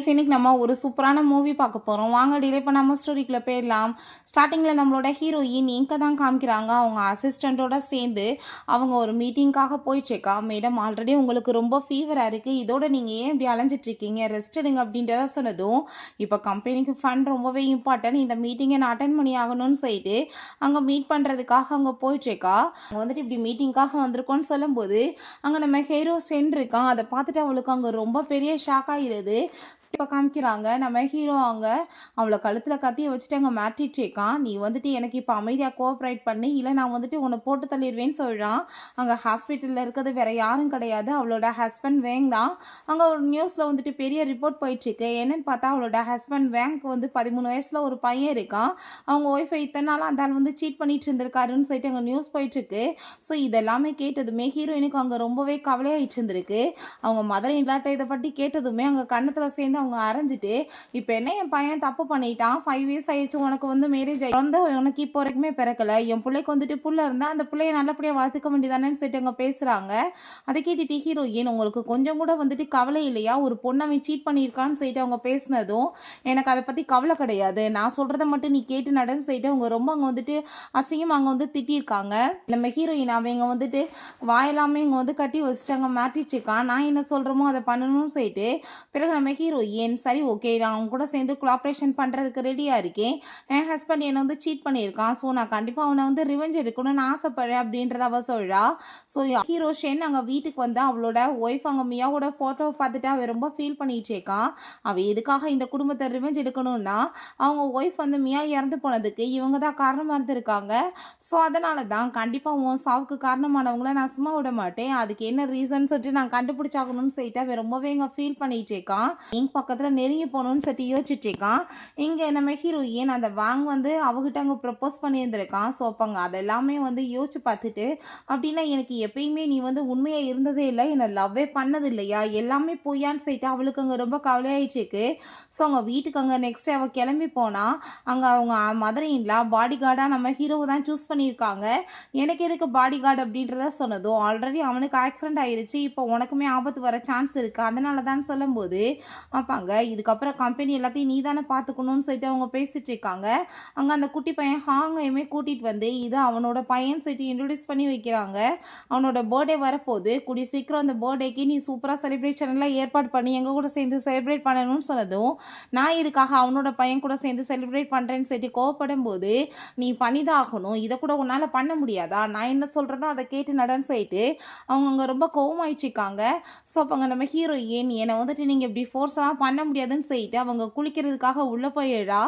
Guys, இன்னைக்கு நம்ம ஒரு சூப்பரான மூவி பார்க்க போகிறோம். வாங்க டிலே பண்ணாமல் ஸ்டோரிக்குள்ளே போயிடலாம். ஸ்டார்டிங்கில் நம்மளோட ஹீரோயின் இங்கே தான் காமிக்கிறாங்க. அவங்க அசிஸ்டண்ட்டோட சேர்ந்து அவங்க ஒரு மீட்டிங்காக போயிட்டுருக்கா. மேடம், ஆல்ரெடி உங்களுக்கு ரொம்ப ஃபீவராக இருக்குது, இதோட நீங்கள் ஏன் இப்படி அலைஞ்சிட்ருக்கீங்க, ரெஸ்ட் எடுங்க அப்படின்றத சொன்னதும், இப்போ கம்பெனிக்கு ஃபண்ட் ரொம்பவே இம்பார்ட்டன்ட், இந்த மீட்டிங்கை நான் அட்டன் பண்ணி ஆகணும்னு சொல்லிட்டு அங்கே மீட் பண்ணுறதுக்காக அங்கே போயிட்டுருக்கா. வந்துட்டு இப்படி மீட்டிங்காக வந்திருக்கோன்னு சொல்லும்போது அங்கே நம்ம ஹீரோ சென்றிருக்கான். அதை பார்த்துட்டு அவளுக்கு அங்கே ரொம்ப பெரிய ஷாக் ஆகிடுது. இப்போ காமிக்கிறாங்க நம்ம ஹீரோ அவளை கழுத்தில் கத்தியை வச்சுட்டு அங்கே மாட்டிட்டுருக்கான். நீ வந்துட்டு எனக்கு இப்போ அமைதியாக கோஆப்ரேட் பண்ணி, இல்லை நான் வந்துட்டு உன்னை போட்டு தள்ளிடுவேன்னு சொல்கிறான். அங்கே ஹாஸ்பிட்டலில் இருக்கிறது வேறு யாரும் கிடையாது, அவளோட ஹஸ்பண்ட் வேங் தான். அங்கே ஒரு நியூஸில் வந்துட்டு பெரிய ரிப்போர்ட் போயிட்டுருக்கு. என்னன்னு பார்த்தா அவளோட ஹஸ்பண்ட் வேங்க்கு வந்து 13 வயசில் ஒரு பையன் இருக்கான். அவங்க ஒய்ஃபை இத்தனை நாளாக அந்த ஆள் வந்து சீட் பண்ணிட்டு இருந்திருக்காருன்னு சொல்லிட்டு அங்கே நியூஸ் போயிட்டுருக்கு. ஸோ இதெல்லாமே கேட்டதுமே ஹீரோயினுக்கு அங்கே ரொம்பவே கவலையாயிட்டு இருந்திருக்கு. அவங்க மதர் இல்லாட்ட இதை பற்றி கேட்டதுமே அங்கே கன்னத்தில் சேர்ந்து அவங்க அரைஞ்சிட்டு, இப்போ என்ன என் பையன் தப்பு பண்ணிட்டான், 5 இயர்ஸ் ஆயிடுச்சு, உனக்கு வந்து மேரேஜ் வந்து உனக்கு இப்போ வரைக்குமே பிறக்கலை, என் பிள்ளைக்கு வந்துட்டு புள்ள இருந்தால் அந்த பிள்ளைய நல்லபடியாக வளர்த்துக்க வேண்டியதானேன்னு சொல்லிட்டு அங்கே பேசுகிறாங்க. அதை கேட்டுட்டு ஹீரோயின், உங்களுக்கு கொஞ்சம் கூட வந்துட்டு கவலை இல்லையா, ஒரு பொண்ணை அவன் சீட் பண்ணியிருக்கான்னு சொல்லிட்டு அவங்க பேசினதும், எனக்கு அதை பற்றி கவலை கிடையாது, நான் சொல்கிறத மட்டும் நீ கேட்டு நடன்னு சொல்லிட்டு அவங்க ரொம்ப அங்கே வந்துட்டு அசிங்கமாக அங்கே வந்து திட்டியிருக்காங்க. நம்ம ஹீரோயின் அவங்க வந்துட்டு வாயெல்லாமே இங்கே வந்து கட்டி வச்சுட்டு அங்கே மாட்டிட்டுருக்கான். நான் என்ன சொல்கிறோமோ அதை பண்ணணும்னு சொல்லிட்டு பிறகு நம்ம ஹீரோயின், சரி ஓகே, நான் அவங்க கூட சேர்ந்து கொலாப்ரேஷன் பண்ணுறதுக்கு ரெடியாக இருக்கேன், என் ஹஸ்பண்ட் என்னை வந்து சீட் பண்ணியிருக்கான், ஸோ நான் கண்டிப்பாக அவனை வந்து ரிவெஞ்ச் எடுக்கணும்னு ஆசைப்படுறேன் அப்படின்றத அவள் சொல்கிறா. ஸோ ஹீரோ ஷென் அங்கே வீட்டுக்கு வந்து அவளோட ஒய்ஃப் அங்கே மியாவோட ஃபோட்டோவை பார்த்துட்டு அவள் ரொம்ப ஃபீல் பண்ணிட்டு இருக்கான். அவள் எதுக்காக இந்த குடும்பத்தை ரிவெஞ்ச் எடுக்கணும்னா, அவங்க ஒய்ஃப் வந்து மியா இறந்து போனதுக்கு இவங்க தான் காரணமாக இருந்திருக்காங்க. ஸோ அதனால தான் கண்டிப்பாக உன் சாவுக்கு காரணமானவங்கள நான் சும்மா விட மாட்டேன், அதுக்கு என்ன ரீசன் சொல்லிட்டு நான் கண்டுபிடிச்சாகணும்னு சொல்லிட்டு அவன் ரொம்பவே இங்கே ஃபீல் பண்ணிட்டு இருக்கான். எங்கள் பக்கத்தில் நெருங்கி போகணுன்னு சொல்லிட்டு யோசிச்சுட்டு இருக்கான். இங்கே நம்ம ஹீரோயின் அந்த வாங் வந்து அவகிட்ட அங்கே ப்ரப்போஸ் பண்ணியிருந்திருக்கான். ஸோ அப்போ அங்கே அதெல்லாமே வந்து யோசிச்சு பார்த்துட்டு, அப்படின்னா எனக்கு எப்பயுமே நீ வந்து உண்மையாக இருந்ததே இல்லை, என்னை லவ்வே பண்ணது இல்லையா, எல்லாமே பொய்யான்னு சொல்லிட்டு அவளுக்கு அங்கே ரொம்ப கவலையாயிடுச்சுக்கு. ஸோ அவங்க வீட்டுக்கு அங்கே நெக்ஸ்ட் அவள் கிளம்பி போனால் அங்கே அவங்க மதுரையின்ல பாடி கார்டாக நம்ம ஹீரோவை தான் சூஸ் பண்ணியிருக்காங்க. எனக்கு எதுக்கு பாடி கார்டு அப்படின்றத சொன்னதும், ஆல்ரெடி அவனுக்கு ஆக்சிடென்ட் ஆயிடுச்சு, இப்போ உனக்குமே ஆபத்து வர சான்ஸ் இருக்குது, அதனால தான் சொல்லும்போது ஆப்பாங்க இதுக்கப்புறம் கம்பெனி எல்லாத்தையும் நீ தானே பார்த்துக்கணும்னு சொல்லிட்டு அவங்க பேசிட்டு இருக்காங்க. அங்கே அந்த குட்டி பையன் ஹாங்கையுமே கூட்டிகிட்டு வந்து இது அவனோட பையன் சொல்லிட்டு இன்ட்ரடியூஸ் பண்ணி வைக்கிறாங்க. அவனோட பர்த்டே வரப்போகுது, கூடி சீக்கிரம் அந்த பர்த்டேக்கு நீ சூப்பராக செலிப்ரேஷன் எல்லாம் ஏற்பாடு பண்ணி எங்கள் கூட சேர்ந்து செலிப்ரேட் பண்ணணும்னு சொன்னதும், நான் இதுக்காக அவனோட பையன் கூட சேர்ந்து செலிப்ரேட் பண்ணுறேன்னு சொல்லிட்டு கோவப்படும் போது, நீ பண்ணிதான் ஆகணும், இதை கூட உன்னால் பண்ண முடியாதா, நான் என்ன சொல்கிறேனோ அதை கேட்டு நடன்னு சொல்லிட்டு அவங்க அங்கே ரொம்ப கோவமாயிடுச்சிருக்காங்க. ஸோ அப்போ அங்கே நம்ம ஹீரோயின், என்னை வந்துட்டு நீங்கள் இப்படி ஃபோர்ஸெல்லாம் பண்ண முடியாதுன்னு சொல்லிட்டு அவங்க குளிக்கிறதுக்காக உள்ளே போயிடா.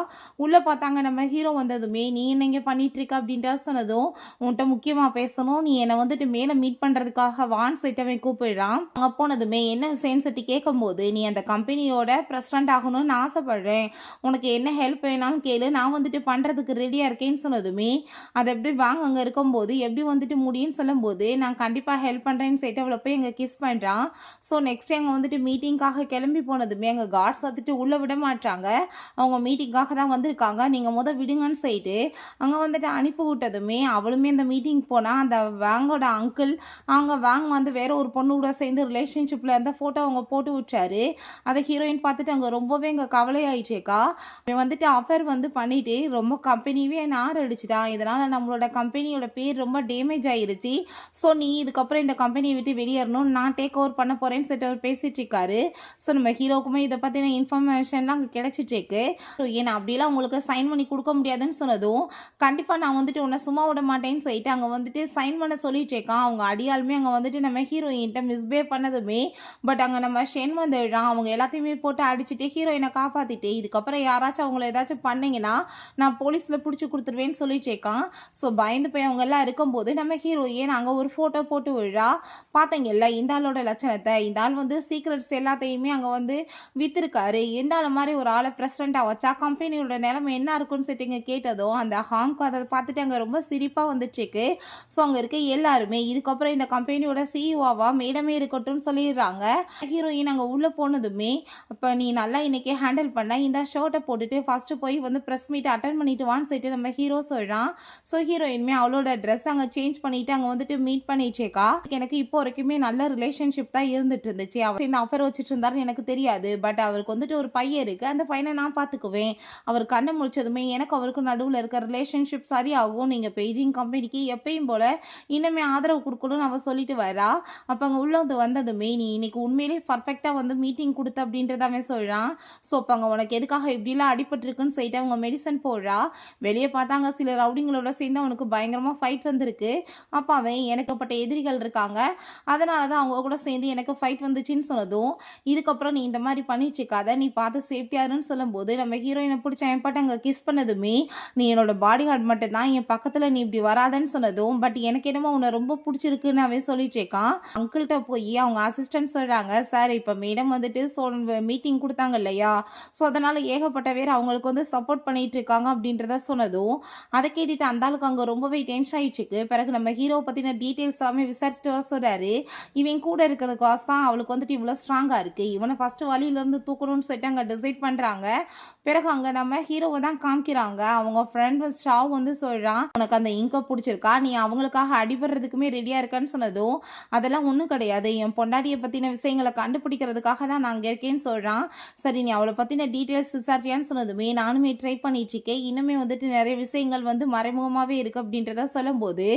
உள்ளே பார்த்தாங்க நம்ம ஹீரோ வந்ததுமே, நீ என்ன இங்கே பண்ணிகிட்ருக்க அப்படின்ட்டு சொன்னதும், உன்கிட்ட முக்கியமாக பேசணும், நீ என்னை வந்துட்டு மேலே மீட் பண்ணுறதுக்காக வான்னு சொல்லிட்டு அவன் கூப்பிடுறான். அங்கே போனதுமே என்ன விஷயம்னு சொல்லிட்டு கேட்கும்போது, நீ அந்த கம்பெனியோட ப்ரெசிடென்ட் ஆகணும்னு நான் ஆசைப்பட்றேன், உனக்கு என்ன ஹெல்ப் வேணாலும் கேளு, நான் வந்துட்டு பண்ணுறதுக்கு ரெடியாக இருக்கேன்னு சொன்னதுமே, அதை எப்படி வாங்க அங்கே இருக்கும்போது எப்படி வந்துட்டு முடியும்னு சொல்லும்போது, நான் கண்டிப்பாக ஹெல்ப் பண்ணுறேன்னு சொல்லிட்டு அவளை போய் அங்கே கிஸ் பண்ணுறான். ஸோ நெக்ஸ்ட் அங்கே வந்துட்டு மீட்டிங்காக கிளம்பி போனதுமே அங்கே கார்ட்ஸ் வந்துட்டு உள்ளே விட மாட்டாங்க. அவங்க மீட்டிங்காக தான் வந்திருக்காங்க, நீங்கள் விடுங்கன்னு சொல்லிட்டு அங்கே வந்துட்டு அனுப்பி விட்டதுமே அவளுமே அந்த மீட்டிங் போனால் அந்த வாங்கோட அங்கிள் அங்கே வாங்க வந்து வேற ஒரு பொண்ணு கூட சேர்ந்து ரிலேஷன்ஷிப்பில் இருந்த ஃபோட்டோ அவங்க போட்டு விட்டாரு. அதை ஹீரோயின் பார்த்துட்டு அங்கே ரொம்பவே இங்கே கவலையாயிடுச்சேக்கா. அவன் வந்துட்டு அஃபேர் வந்து பண்ணிட்டு ரொம்ப கம்பெனியே நார் அடிச்சிட்டான், இதனால் நம்மளோட கம்பெனியோட பேர் ரொம்ப டேமேஜ் ஆயிருச்சு, ஸோ நீ இதுக்கப்புறம் இந்த கம்பெனியை விட்டு வெளியேறணும், நான் டேக் ஓவர் பண்ண போகிறேன்னு சொல்லிட்டு அவர் பேசிட்டு இருக்காரு. ஸோ நம்ம ஹீரோக்குமே இதை பற்றின இன்ஃபர்மேஷன்லாம் அங்கே கிடச்சிட்ருக்கு. ஸோ ஏன்னா அப்படிலாம் உங்களுக்கு சைன் பண்ணி கொடுக்க முடியாதுன்னு சொன்னதும், கண்டிப்பாக நான் வந்துட்டு உன்னை சும்மா விட மாட்டேன்னு சொல்லிட்டு அங்கே வந்துட்டு சைன் பண்ண சொல்லிட்டுருக்கான். அவங்க அடியாலுமே அங்கே வந்துட்டு நம்ம ஹீரோயின்ட்ட மிஸ்பிஹேவ் பண்ணதுமே, பட் அங்கே நம்ம ஷென் வந்துடுறான். அவங்க எல்லாத்தையுமே போட்டு அடிச்சுட்டு ஹீரோயினை காப்பாற்றிட்டு, இதுக்கப்புறம் யாராச்சும் அவங்கள ஏதாச்சும் பண்ணிங்கன்னா நான் போலீஸில் பிடிச்சி கொடுத்துருவேன்னு சொல்லிட்டுருக்கான். ஸோ பயந்து போய் அவங்க எல்லாம் இருக்கும்போது நம்ம ஹீரோயின் அங்கே ஒரு ஃபோட்டோ போட்டு விடுறா. பார்த்தீங்கல்ல இந்த ஆளோட லட்சணத்தை, இந்த ஆள் வந்து சீக்ரெட்ஸ் எல்லாத்தையுமே அங்கே வந்து வித்திருக்காரு, எந்த ஆள் மாதிரி ஒரு ஆளை பிரசிடெண்ட்டாக வச்சா கம்பெனியோட நிலைமை என்ன இருக்குன்னு சொல்லிட்டு கேட்டதும் அந்த ஹாங்கு அதை பார்த்துட்டு அங்கே ரொம்ப சிரிப்பாக வந்துச்சுக்கு. ஸோ அங்கே இருக்க எல்லாருமே இதுக்கப்புறம் இந்த கம்பெனியோட சிஇஓவா மேடமே இருக்கட்டும்னு சொல்லிடுறாங்க. ஹீரோயின் அங்கே உள்ளே போனதுமே, அப்போ நீ நல்லா இன்னைக்கு ஹேண்டில் பண்ண, இந்த ஷர்ட்டை போட்டுட்டு ஃபஸ்ட்டு போய் வந்து ப்ரெஸ் மீட் அட்டன் பண்ணிட்டு வான்னு சொல்லிட்டு நம்ம ஹீரோ சொல்கிறான். ஸோ ஹீரோயின்மே அவளோட ட்ரெஸ் அங்கே சேஞ்ச் பண்ணிட்டு அங்கே வந்துட்டு மீட் பண்ணிச்சேக்கா. எனக்கு இப்போ வரைக்குமே நல்ல ரிலேஷன்ஷிப் தான் இருந்துட்டு இருந்துச்சு, அவர் இந்த ஆஃபர் வச்சுட்டு இருந்தாருன்னு எனக்கு தெரியாது, பட் அவருக்கு வந்துட்டு ஒரு பையன் இருக்குது, அந்த பையனை நான் பார்த்துக்குவேன். அவர் கண்ணை முழிச்சதுமே எனக்கு அவருக்கு நடுவில் இருக்க ரிலேஷன்ஷிப் சரியாகும். நீங்கள் பெய்ஜிங் கம்பெனிக்கு எப்பயும் போல் இன்னுமே ஆதரவு கொடுக்கணும்னு அவள் சொல்லிட்டு வரா. அப்போ அங்கே உள்ள வந்ததுமே நீ இன்னைக்கு உண்மையிலே பர்ஃபெக்டாக வந்து மீட்டிங் கொடுத்த அப்படின்றத அவன் சொல்கிறான். ஸோ அப்போ அங்கே உனக்கு எதுக்காக இப்படிலாம் அடிபட்டிருக்குன்னு சொல்லிட்டு அவங்க மெடிசன் போடுறா. வெளியே பார்த்தாங்க சில ரவுடிங்களோட சேர்ந்து அவனுக்கு பயங்கரமாக ஃபைட் வந்திருக்கு. அப்போ அவன் எனக்குப்பட்ட எதிரிகள் இருக்காங்க, அதனால தான் அவங்க கூட சேர்ந்து எனக்கு ஃபைட் வந்துச்சுன்னு சொன்னதும், இதுக்கப்புறம் நீ இந்த மாதிரி பண்ணிச்சுக்காத, நீ பார்த்து சேஃப்டியாருன்னு சொல்லும்போது நம்ம ஹீரோயினை பிடிச்ச என் பாட்டு அங்கே கிஸ் பண்ணதுமே, நீ என்னோட பாடி கார்டு மட்டும் தான், என் பக்கத்தில் நீ இப்படி வராதன்னு சொன்னதும், பட் எனக்கு என்னமோ உன்னை ரொம்ப பிடிச்சிருக்குன்னு அவன் சொல்லிட்டு இருக்கான். அங்கிள்கிட்ட போய் அவங்க அசிஸ்டன்ட் சொல்கிறாங்க, சார் இப்போ மேடம் வந்துட்டு மீட்டிங் கொடுத்தாங்க இல்லையா, ஸோ அதனால் ஏகப்பட்ட பேர் அவங்களுக்கு வந்து சப்போர்ட் பண்ணிட்டு இருக்காங்க அப்படின்றத சொன்னதும், அதை கேட்டுட்டு அந்த ஆளுக்கு அங்கே ரொம்பவே டென்ஷன் ஆயிடுச்சுக்கு. பிறகு நம்ம ஹீரோவை பற்றின டீட்டெயில்ஸ் எல்லாமே விசாரிச்சுட்டு வர சொல்கிறாரு. இவன் கூட இருக்கிறதுக்கு தான் அவளுக்கு வந்துட்டு இவ்வளோ ஸ்ட்ராங்காக இருக்குது, இவனை ஃபஸ்ட்டு வழியிலேருந்து தூக்கணும்னு சொல்லிட்டு அங்கே டிசைட் பண்ணுறாங்க. பிறகு அங்கே நம்ம ஹீரோவை தான் காமிக்கிறாங்க. அவங்க ஃப்ரெண்ட் ஷாவ் வந்து சொல்கிறான், உனக்கு அந்த இங்கை பிடிச்சிருக்கா, நீ அவங்களுக்காக அடிபடுறதுக்குமே ரெடியாக இருக்கான்னு சொன்னதும், அதெல்லாம் ஒன்றும் கிடையாது, என் பொண்டாட்டியை பற்றின விஷயங்களை கண்டுபிடிக்கிறதுக்காக தான் நான் அங்கே இருக்கேன்னு சொல்கிறான். சரி நீ அவளை பற்றின டீட்டெயில்ஸ் விசாரிச்சியான்னு சொன்னதுமே, நானுமே ட்ரை பண்ணிட்டுருக்கேன், இன்னுமே வந்துட்டு நிறைய விஷயங்கள் வந்து மறைமுகமாகவே இருக்குது அப்படின்றத சொல்லும்போது,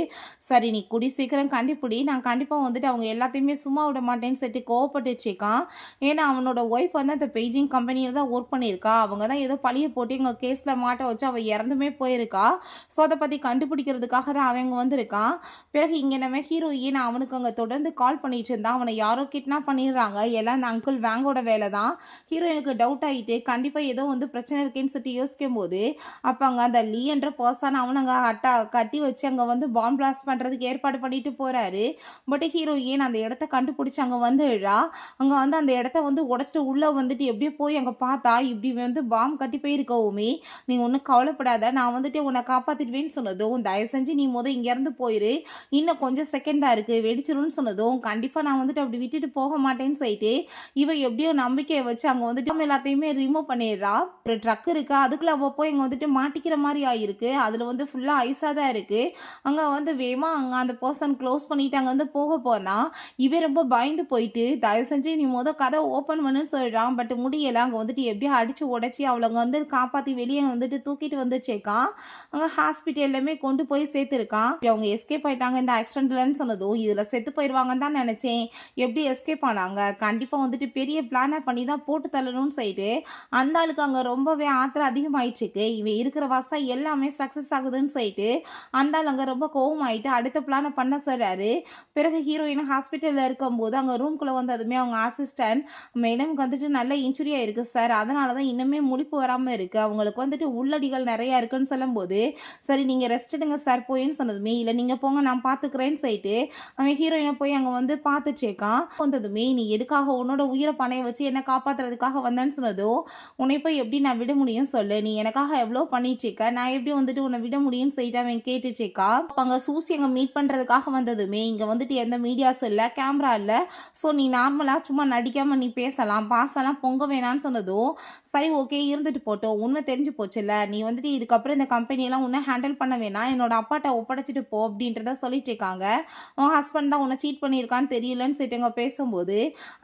சரி நீ கூடி சீக்கிரம் கண்டுபிடி, நான் கண்டிப்பாக வந்துட்டு அவங்க எல்லாத்தையுமே சும்மா விட மாட்டேன்னு சொல்லிட்டு கோவப்பட்டுருக்கான். ஏன்னா அவனோட ஒய்ஃப் வந்து அந்த பெய்ஜிங் கம்பெனியில் தான் ஒர்க் பண்ணியிருக்கா, அவங்க தான் ஏதோ பழியை போட்டு எங்கள் கேஸில் மாட்ட வச்சு அவள் இறந்துமே போயிருக்கா. ஸோ அதை பற்றி கண்டுபிடிக்கிறதுக்காக தான் அவங்க வந்திருக்கான். பிறகு இங்கே நம்ம ஹீரோயின் அவனுக்கு அங்கே தொடர்ந்து கால் பண்ணிட்டு இருந்தான். அவனை யாரோ கிட்னாப் பண்ணிடுறாங்க, எல்லாம் அந்த அங்கிள் வேங்கோட வேலை தான். ஹீரோயினுக்கு டவுட் ஆகிட்டு கண்டிப்பாக ஏதோ வந்து பிரச்சனை இருக்குன்னு சொல்லிட்டு யோசிக்கும் போது, அப்போ அங்கே அந்த லீ என்ற பர்சன் அவனை அங்கே கட்டி வச்சு அங்கே வந்து பாம் பிளாஸ்ட் பண்ணுறதுக்கு ஏற்பாடு பண்ணிட்டு போகிறாரு. பட் ஹீரோயின் அந்த இடத்த கண்டுபிடிச்சி அங்கே வந்துடுறா. அங்கே வந்து அந்த இடத்த வந்து உடச்சிட்டு உள்ளே வந்துட்டு எப்படியோ போய் அங்கே பார்த்தா இப்படி வந்து பாம் கட்டி போயிருக்கவுமே, நீ ஒன்றும் கவலைப்படாத, நான் வந்துட்டு உன்னை காப்பாற்றிடுவேன்னு சொன்னதும், தயவு செஞ்சு நீ இங்கேருந்து போயிரு, இன்னும் கொஞ்சம் செகண்ட் தான் இருக்குது வெடிச்சிரும்னு சொன்னதும், கண்டிப்பாக நான் வந்துட்டு அப்படி விட்டுட்டு போக மாட்டேன்னு சொல்லிட்டு இவ எப்படியோ நம்பிக்கையை வச்சு அங்கே வந்துட்டு எல்லாத்தையுமே ரிமூவ் பண்ணிடுறா. ஒரு ட்ரக் இருக்கு, அதுக்குள்ள அவள் போய் இங்கே வந்துட்டு மாட்டிக்கிற மாதிரி ஆயிருக்கு. அதில் வந்து ஃபுல்லாக ஐஸாக தான் இருக்குது. அங்கே வந்து வேமா அங்கே அந்த பர்சன் க்ளோஸ் பண்ணிட்டு அங்கே வந்து போக போனா இவன் ரொம்ப பயந்து போயிட்டு, தயவு செஞ்சு நீ கதை ஓப்பன் பண்ணுன்னு சொல்கிறான். பட் முடியலை, அங்கே வந்துட்டு எப்படியோ அடித்து உடச்சி அவளை அங்கே வந்து காப்பாற்றி வெளியே வந்துட்டு தூக்கிட்டு வந்துச்சேக்கான். அங்கே ஹாஸ்பிட்டல்லையுமே கொண்டு போய் சேர்த்துருக்கான். அவங்க எஸ்கேப் ஆயிட்டாங்க இந்த ஆக்சிடென்ட்லன்னு சொன்னதும், இதில் செத்து போயிடுவாங்கன்னு தான் நினச்சேன், எப்படி எஸ்கேப் ஆனாங்க, கண்டிப்பாக வந்துட்டு பெரிய பிளானை பண்ணி தான் போட்டு தள்ளணும்னு சொல்லிட்டு அந்த ஆளுக்கு அங்கே ரொம்பவே ஆத்திரம் அதிகமாயிடுச்சுக்கு. இவன் இருக்கிற வாஸ்தா எல்லாமே சக்ஸஸ் ஆகுதுன்னு சொல்லிட்டு அந்த ஆள் அங்கே ரொம்ப கோவம் ஆகிட்டு அடுத்த பிளானை பண்ண சொல்கிறாரு. பிறகு ஹீரோயின் ஹாஸ்பிட்டலில் இருக்கும்போது அங்கே ரூம்குள்ளே வந்ததுமே அவங்க அசிஸ்டன்ட், மேடம்க்கு வந்துட்டு நல்ல இன்ஜுரியாக இருக்குது சார், அதனால தான் இன்னுமே முழிப்பு வராமல் இருக்குது, அவங்களுக்கு வந்துட்டு உள்ளடிகள் நிறையா இருக்குன்னு சொல்லும்போது, சரி நீங்கள் ரெஸ்ட் எடுங்க சார் போயின்னு சொன்னதுமே, இல்லை நீங்கள் போங்க நான் பார்த்துக்கிறேன்னு சொல்லிட்டு அவன் ஹீரோயினை போய் அங்கே வந்து பார்த்துச்சேக்கான். வந்ததுமே, நீ எதுக்காக உன்னோட உயிரை பணைய வச்சு என்னை காப்பாற்றுறதுக்காக வந்தேன்னு சொன்னதோ, உன்னை போய் எப்படி நான் விட முடியும் சொல்லு, நீ எனக்காக எவ்வளோ பண்ணிச்சேக்கா, நான் எப்படி வந்துட்டு உன்னை விட முடியும்னு சொல்லிட்டு அவன் கேட்டுச்சேக்கா. அப்போ அங்கே சூசி அங்கே மீட் பண்ணுறதுக்காக வந்ததுமே, இங்கே வந்துட்டு எந்த மீடியாஸ் இல்லை, கேமரா இல்லை, ஸோ நீ நார்மலாக சும்மா நடிக்காமல் நீ பேசலாம், பாசெல்லாம் பொங்க வேணான்னு சொன்னதும், சரி ஓகே இருந்துட்டு போட்டோம், உண்மை தெரிஞ்சு போச்சுல்ல, நீ வந்துட்டு இதுக்கப்புறம் இந்த கம்பெனியெல்லாம் உன்னை ஹேண்டில் பண்ண வேணாம், என்னோட அப்பாட்ட ஒப்படைச்சிட்டு போ அப்படின்றத சொல்லிட்டு இருக்காங்க. உன் ஹஸ்பண்ட் தான் உன்னை சீட் பண்ணியிருக்கான்னு தெரியலன்னு சொல்லிட்டு பேசும்போது,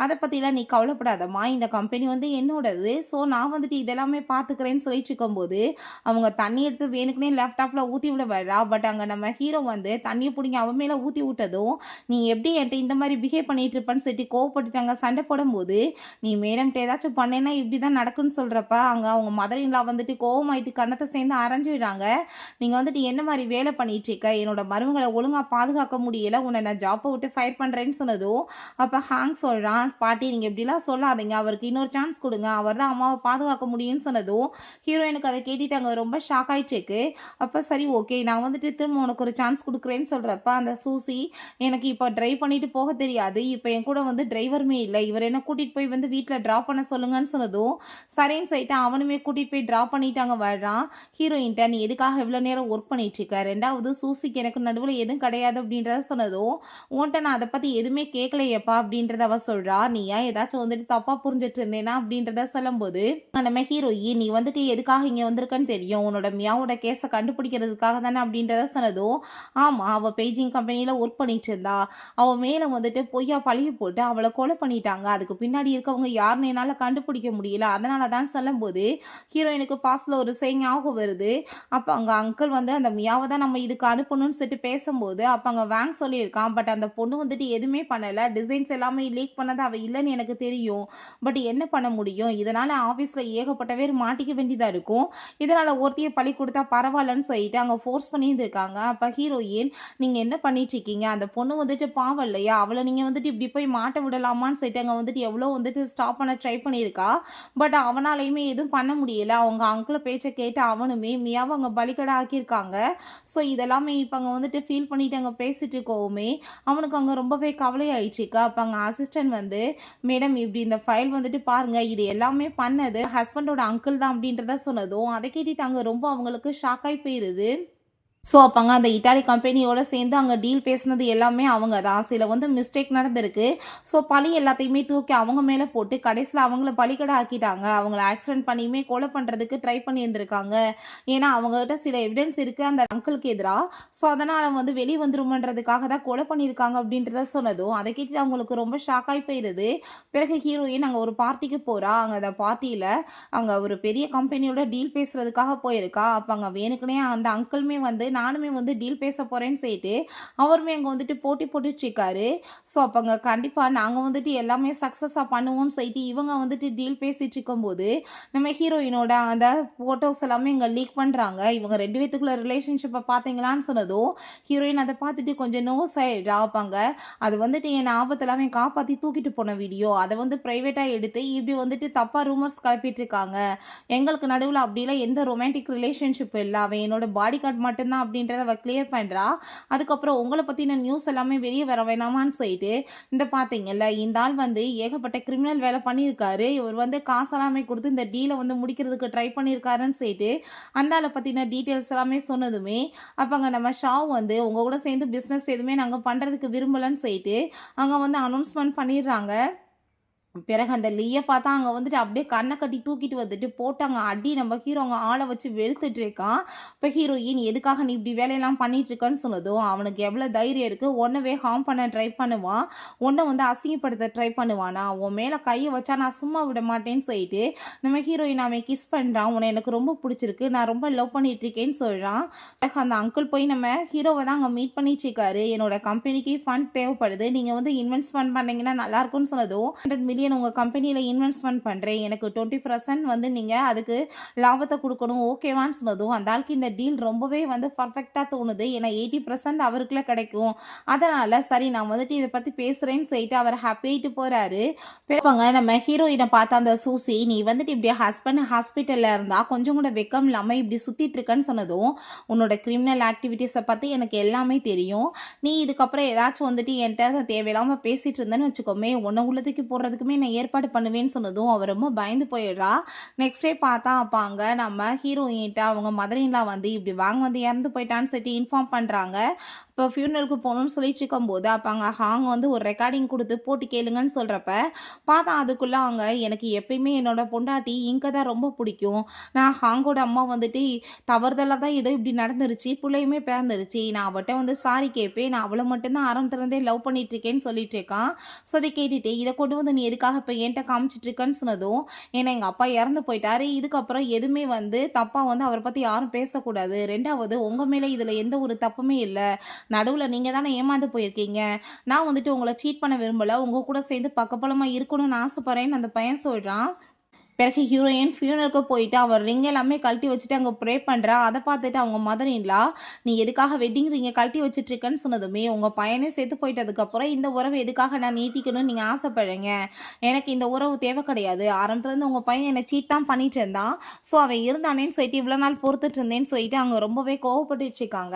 அதை பற்றிலாம் நீ கவலைப்படாதம்மா, இந்த கம்பெனி வந்து என்னோடது, ஸோ நான் வந்துட்டு இதெல்லாமே பார்த்துக்கிறேன்னு சொல்லிட்டு இருக்கும்போது, அவங்க தண்ணி எடுத்து வேணுக்குனே லேப்டாப்பில் ஊற்றி விட வரா. பட் அங்கே நம்ம ஹீரோ வந்து தண்ணியை பிடிங்க அவன் மேலே ஊற்றி விட்டதும், நீ எப்படி என்கிட்ட இந்த மாதிரி பிஹேவ் பண்ணிட்டு இருப்பான்னு சொல்லிட்டு கோவப்பட்டுட்டாங்க. சண்டை போடும்போது, நீ மேடம்கிட்ட ஏதாச்சும் பண்ணேன்னா இப்படி தான் நடக்குன்னு சொல்கிறப்ப அங்கே அவங்க மதரின்லா வந்துட்டு கோவமாயிட்டு கன்னத்தை சேர்ந்து அரைஞ்சிடுறாங்க. நீங்கள் வந்துட்டு என்ன மாதிரி வேலை பண்ணிட்டு இருக்க, என்னோட மருமகளை ஒழுங்காக பாதுகாக்க முடியலை, உன்னை நான் ஜாப்பை விட்டு ஃபயர் பண்ணுறேன்னு சொன்னதும், அப்போ ஹாங் சொல்கிறான், பாட்டி நீங்கள் இப்படிலாம் சொல்லாதீங்க, அவருக்கு இன்னொரு சான்ஸ் கொடுங்க, அவர் தான் அம்மாவை பாதுகாக்க முடியும்னு சொன்னதும் ஹீரோயினுக்கு அதை கேட்டுட்டு அங்கே ரொம்ப ஷாக் ஆயிடுச்சு. அப்போ சரி ஓகே நான் வந்துட்டு திரும்ப உனக்கு ஒரு சான்ஸ் கொடுக்குறேன்னு சொல்கிறப்ப அந்த சூசி, எனக்கு இப்போ ட்ரைவ் பண்ணிட்டு போக தெரியாது, இப்போ என் கூட வந்து டிரைவருமே இல்லை, இவர் என்ன கூட்டிகிட்டு போய் வந்து வீட்டில் ட்ராப் பண்ண சொல்லுங்கன்னு சொன்னதும் சரின்னு சொல்லிட்டு அவனுமே கூட்டிகிட்டு போய் ட்ராப் பண்ணிட்டு அங்கே வர்றான். ஹீரோயின்ட்ட நீ எதுக்காக இவ்வளோ நேரம் ஒர்க் பண்ணிட்டுருக்க, ரெண்டாவது சூசிக்கு எனக்கு நடுவில் எதுவும் கிடையாது அப்படின்றத சொன்னதும், உன்ட்ட நான் அதை பற்றி எதுவுமே கேட்கலையப்பா அப்படின்றத அவ சொல்கிறா. நீ ஏன் ஏதாச்சும் வந்துட்டு தப்பாக புரிஞ்சிட்டு இருந்தேனா அப்படின்றத சொல்லும்போது, நம்ம ஹீரோயின் நீ வந்துட்டு எதுக்காக இங்கே வந்திருக்கன்னு தெரியும், உன்னோட மியாவோட கேஸை கண்டுபிடிக்கிறதுக்காக தானே அப்படின்றத சொன்னதும், ஆமாம் அவள் பெய்ஜிங் கம்பெனியில் ஒர்க் பண்ணிட்டு இருந்தா, அவள் மேலே வந்துட்டு பொய்யா பழிய போட்டு அவளை கொலை பண்ணிட்டாங்க, அதுக்கு பின்னாடி இருக்கவங்க யார் யாருன்னு என்னால் கண்டுபிடிக்க முடியல, அதனால தான் சொல்லும்போது ஹீரோயினுக்கு பாஸ்டில் ஒரு ஞாபகம் வருது. அப்போ அங்கே அங்கிள் வந்து அந்த மியாவை தான் நம்ம இதுக்கு அனுப்பணும்னு சொல்லிட்டு பேசும்போது அப்போ அங்கே வேங் சொல்லியிருக்கான். பட் அந்த பொண்ணு வந்துட்டு எதுவுமே பண்ணலை, டிசைன்ஸ் எல்லாமே லீக் பண்ணது அவள் இல்லைன்னு எனக்கு தெரியும். பட் என்ன பண்ண முடியும், இதனால் ஆஃபீஸில் ஏகப்பட்ட பேர் மாட்டிக்க வேண்டியதாக இருக்கும். இதனால் ஒருத்தையை பழி கொடுத்தா பரவாயில்லன்னு சொல்லிட்டு அங்கே ஃபோர்ஸ் பண்ணியிருந்திருக்காங்க. அப்போ ஹீரோயின், நீங்கள் என்ன பண்ணிட்டு இருக்கீங்க, அந்த பொண்ணு வந்துட்டு பாவம் இல்லையா, அவளை நீங்கள் வந்துட்டு இப்படி போய் மாட்ட விடலாமான்னு சொல்லிட்டு அங்கே வந்துட்டு எவ்வளோ வந்துட்டு ஸ்டாப் பண்ண ட்ரை பண்ணியிருக்கா. பட் அவனாலையுமே எதுவும் பண்ண முடியல. அவங்க அங்கிள பேச்சை கேட்டு அவனுமே மியாவை அங்கே பலிக்கடை ஆக்கியிருக்காங்க. ஸோ இதெல்லாமே இப்போ அங்கே வந்துட்டு ஃபீல் பண்ணிட்டு அங்கே பேசிட்டு இருக்கோவுமே அவனுக்கு அங்கே ரொம்பவே கவலையாயிடுச்சுக்கா. அப்போ அங்கே அசிஸ்டன்ட் வந்து, மேடம் இப்படி இந்த ஃபைல் வந்துட்டு பாருங்க, இது எல்லாமே பண்ணது ஹஸ்பண்டோட அங்கிள் தான் அப்படின்றத சொன்னதும் அதை கேட்டுட்டு அங்கே ரொம்ப அவங்களுக்கு ஷாக் ஆகி போயிருது. ஸோ அப்போங்க அந்த இட்டாலி கம்பெனியோட சேர்ந்து அங்கே டீல் பேசினது எல்லாமே அவங்க தான். சில வந்து மிஸ்டேக் நடந்திருக்கு. ஸோ பழி எல்லாத்தையுமே தூக்கி அவங்க மேலே போட்டு கடைசியில் அவங்கள பலிக்கடை ஆக்கிட்டாங்க. அவங்கள ஆக்சிடென்ட் பண்ணியுமே கொலை பண்ணுறதுக்கு ட்ரை பண்ணியிருந்திருக்காங்க. ஏன்னா அவங்ககிட்ட சில எவிடன்ஸ் இருக்குது அந்த அங்கிளுக்கு எதிராக. ஸோ அதனால் வந்து வெளியே வந்துருமன்றதுக்காக தான் கொலை பண்ணியிருக்காங்க அப்படின்றத சொன்னதும் அதை கேட்டு அவங்களுக்கு ரொம்ப ஷாக் ஆகி போயிடுது. பிறகு ஹீரோயின் அங்கே ஒரு பார்ட்டிக்கு போகிறா. அங்கே அந்த பார்ட்டியில் அங்கே ஒரு பெரிய கம்பெனியோட டீல் பேசுகிறதுக்காக போயிருக்கா. அப்போ அங்கே வேணுக்குனே அந்த அங்கிளுமே வந்து நானுமே வந்து டீல் பேச போகிறேன்னு சொல்லிட்டு அவருமே அங்கே வந்துட்டு போட்டி போட்டுட்ருக்காரு. ஸோ அப்போ அங்கே கண்டிப்பாக நாங்கள் வந்துட்டு எல்லாமே சக்ஸஸாக பண்ணுவோம்னு சொல்லிட்டு இவங்க வந்துட்டு டீல் பேசிகிட்டு இருக்கும்போது நம்ம ஹீரோயினோட அந்த ஃபோட்டோஸ் எல்லாமே இங்கே லீக் பண்ணுறாங்க. இவங்க 2 பேத்துக்குள்ள ரிலேஷன்ஷிப்பை பார்த்தீங்களான்னு சொன்னதும் ஹீரோயின் அதை பார்த்துட்டு கொஞ்சம் நோஸ் ஆகிடுறா. அப்பாங்க அது வந்துட்டு என் ஆபத்து எல்லாமே காப்பாற்றி தூக்கிட்டு போன வீடியோ, அதை வந்து ப்ரைவேட்டாக எடுத்து இப்படி வந்துட்டு தப்பாக ரூமர்ஸ் கிளப்பிட்டு இருக்காங்க. எங்களுக்கு நடுவில் அப்படிலாம் எந்த ரொமான்டிக் ரிலேஷன்ஷிப் இல்லை, அவன் என்னோட பாடி கார்டு மட்டும்தான் அப்படின்றத அவ கிளியர் பண்ணுறா. அதுக்கப்புறம் உங்களை பற்றின நியூஸ் எல்லாமே வெளியே வர வேணாமான்னு சொல்லிட்டு இந்த பார்த்தீங்கல்ல இந்த ஆள் வந்து ஏகப்பட்ட கிரிமினல் வேலை பண்ணியிருக்காரு, இவர் வந்து காசெல்லாமே கொடுத்து இந்த டீலை வந்து முடிக்கிறதுக்கு ட்ரை பண்ணியிருக்காருன்னு சொல்லிட்டு அந்த ஆளை பற்றின டீட்டெயில்ஸ் எல்லாமே சொன்னதுமே அப்போங்க நம்ம ஷாவ் வந்து உங்கள் கூட சேர்ந்து பிஸ்னஸ் எதுவுமே நாங்கள் பண்ணுறதுக்கு விரும்பலைன்னு சொல்லிட்டு அங்கே வந்து அனௌன்ஸ்மெண்ட் பண்ணிடுறாங்க. பிறகு அந்த லீயை பார்த்தா அங்கே வந்துட்டு அப்படியே கண்ணை கட்டி தூக்கிட்டு வந்துட்டு போட்டாங்க அடி. நம்ம ஹீரோ அங்கே ஆளை வச்சு வெளுத்துட்டு இருக்கான். இப்போ ஹீரோயின், எதுக்காக நீ இப்படி வேலையெல்லாம் பண்ணிட்டு இருக்கன்னு சொன்னதும் அவனுக்கு எவ்வளோ தைரியம் இருக்குது, ஒன்னவே ஹார்ம் பண்ண ட்ரை பண்ணுவான், ஒன்றை வந்து அசிங்கப்படுத்த ட்ரை பண்ணுவானா, உன் மேலே கையை வச்சா நான் சும்மா விட மாட்டேன்னு சொல்லிட்டு நம்ம ஹீரோயின் அவன் கிஸ் பண்ணுறான். உன்னை எனக்கு ரொம்ப பிடிச்சிருக்கு, நான் ரொம்ப லவ் பண்ணிட்டு இருக்கேன்னு சொல்கிறான். அந்த அங்கிள் போய் நம்ம ஹீரோவை தான் அங்கே மீட் பண்ணிட்டு இருக்காரு. என்னோட கம்பெனிக்கு ஃபண்ட் தேவைப்படுது, நீங்கள் வந்து இன்வெஸ்ட்மெண்ட் பண்ணிங்கன்னா நல்லாயிருக்கும்னு சொன்னதும் 100 மில்லியன் உங்கள் கம்பெனியில் இன்வெஸ்ட்மெண்ட் பண்ணுறேன், எனக்கு 20% வந்து நீங்கள் அதுக்கு லாபத்தை கொடுக்கணும், ஓகேவான்னு சொன்னதும் அந்த ஆளுக்கு இந்த டீல் ரொம்பவே வந்து பர்ஃபெக்டாக தோணுது. ஏன்னா 80% அவருக்குள்ள கிடைக்கும். அதனால் சரி நான் வந்துட்டு இதை பற்றி பேசுகிறேன்னு சொல்லிட்டு அவர் ஹாப்பியாகிட்டு போகிறாரு. பிறப்பாங்க நம்ம ஹீரோயினை பார்த்தா அந்த சூசி, நீ வந்துட்டு இப்படி ஹஸ்பண்ட் ஹாஸ்பிட்டலில் இருந்தால் கொஞ்சம் கூட வெக்கம் இல்லாமல் இப்படி சுற்றிட்டு இருக்கன்னு சொன்னதும் உன்னோட கிரிமினல் ஆக்டிவிட்டீஸை பற்றி எனக்கு எல்லாமே தெரியும், நீ இதுக்கப்புறம் ஏதாச்சும் வந்துட்டு என்கிட்ட தேவையில்லாமல் பேசிகிட்டு இருந்தேன்னு வச்சுக்கோமே, உன்னை உள்ளதுக்கு போடுறதுக்குமே நான் ஏற்பாடு பண்ணுவேன்னு சொன்னதும் அவர் ரொம்ப பயந்து போயிடுறா. நெக்ஸ்ட் டே பார்த்தா அப்பாங்க நம்ம ஹீரோயின்ட்ட அவங்க மதரின்லாம் வந்து இப்படி வாங்க வந்து இறந்து போயிட்டான்னு சொல்லிட்டு இன்ஃபார்ம் பண்ணுறாங்க. இப்போ ஃபியூனலுக்கு போகணும்னு சொல்லிட்டு இருக்கும்போது அப்போ அங்கே ஹாங் வந்து ஒரு ரெக்கார்டிங் கொடுத்து போட்டு கேளுங்கன்னு சொல்கிறப்ப பார்த்தா அதுக்குள்ளே அவங்க, எனக்கு எப்பயுமே என்னோட பொண்டாட்டி இங்கே தான் ரொம்ப பிடிக்கும், நான் ஹாங்கோட அம்மா வந்துட்டு தவறுதலாக தான் ஏதோ இப்படி நடந்துருச்சு, பிள்ளையுமே பிறந்துருச்சு, நான் அவட்ட வந்து சாரி கேட்பேன், நான் அவளை மட்டும்தான் ஆரம்பத்துலேருந்தே லவ் பண்ணிட்டு இருக்கேன்னு சொல்லிட்டு இருக்கான். ஸோ அதை கேட்டுட்டு இதை கொண்டு வந்து நீ எதுக்காக இப்போ என்கிட்ட காமிச்சிட்டு இருக்கேன்னு சொன்னதும், ஏன்னா எங்கள் அப்பா இறந்து போயிட்டாரு, இதுக்கப்புறம் எதுவுமே வந்து தப்பாக வந்து அவரை பற்றி யாரும் பேசக்கூடாது, ரெண்டாவது உங்கள் மேலே இதில் எந்த ஒரு தப்புமே இல்லை, நடுவில் நீங்கள் தானே ஏமாந்து போயிருக்கீங்க, நான் வந்துட்டு உங்களை சீட் பண்ண விரும்பலை, உங்கள் கூட சேர்ந்து பக்கபலமாக இருக்கணும்னு ஆசைப்பட்றேன்னு அந்த பையன் சொல்கிறான். பிறகு ஹீரோயின் ஃபியூனலுக்கு போயிட்டு அவர் ரிங் எல்லாமே கழட்டி வச்சுட்டு அங்கே ப்ரே பண்ணுறா. அதை பார்த்துட்டு அவங்க மதரின்லா, நீ எதுக்காக வெட்டிங் ரிங்கை கழட்டி வச்சுட்ருக்கன்னு சொன்னதுமே உங்கள் பையனே செத்து போயிட்டதுக்கப்புறம் இந்த உறவு எதுக்காக நான் நீட்டிக்கணும்னு நீங்கள் ஆசைப்படுறீங்க, எனக்கு இந்த உறவு தேவை கிடையாது, ஆரம்பத்துலேருந்து உங்கள் பையன் என்னை சீட் தான் பண்ணிட்டு இருந்தான், ஸோ அவன் இருந்தானேன்னு சொல்லிட்டு இவ்வளோ நாள் பொறுத்துட்டு இருந்தேன்னு சொல்லிட்டு அங்கே ரொம்பவே கோவப்பட்டு வச்சுருக்காங்க.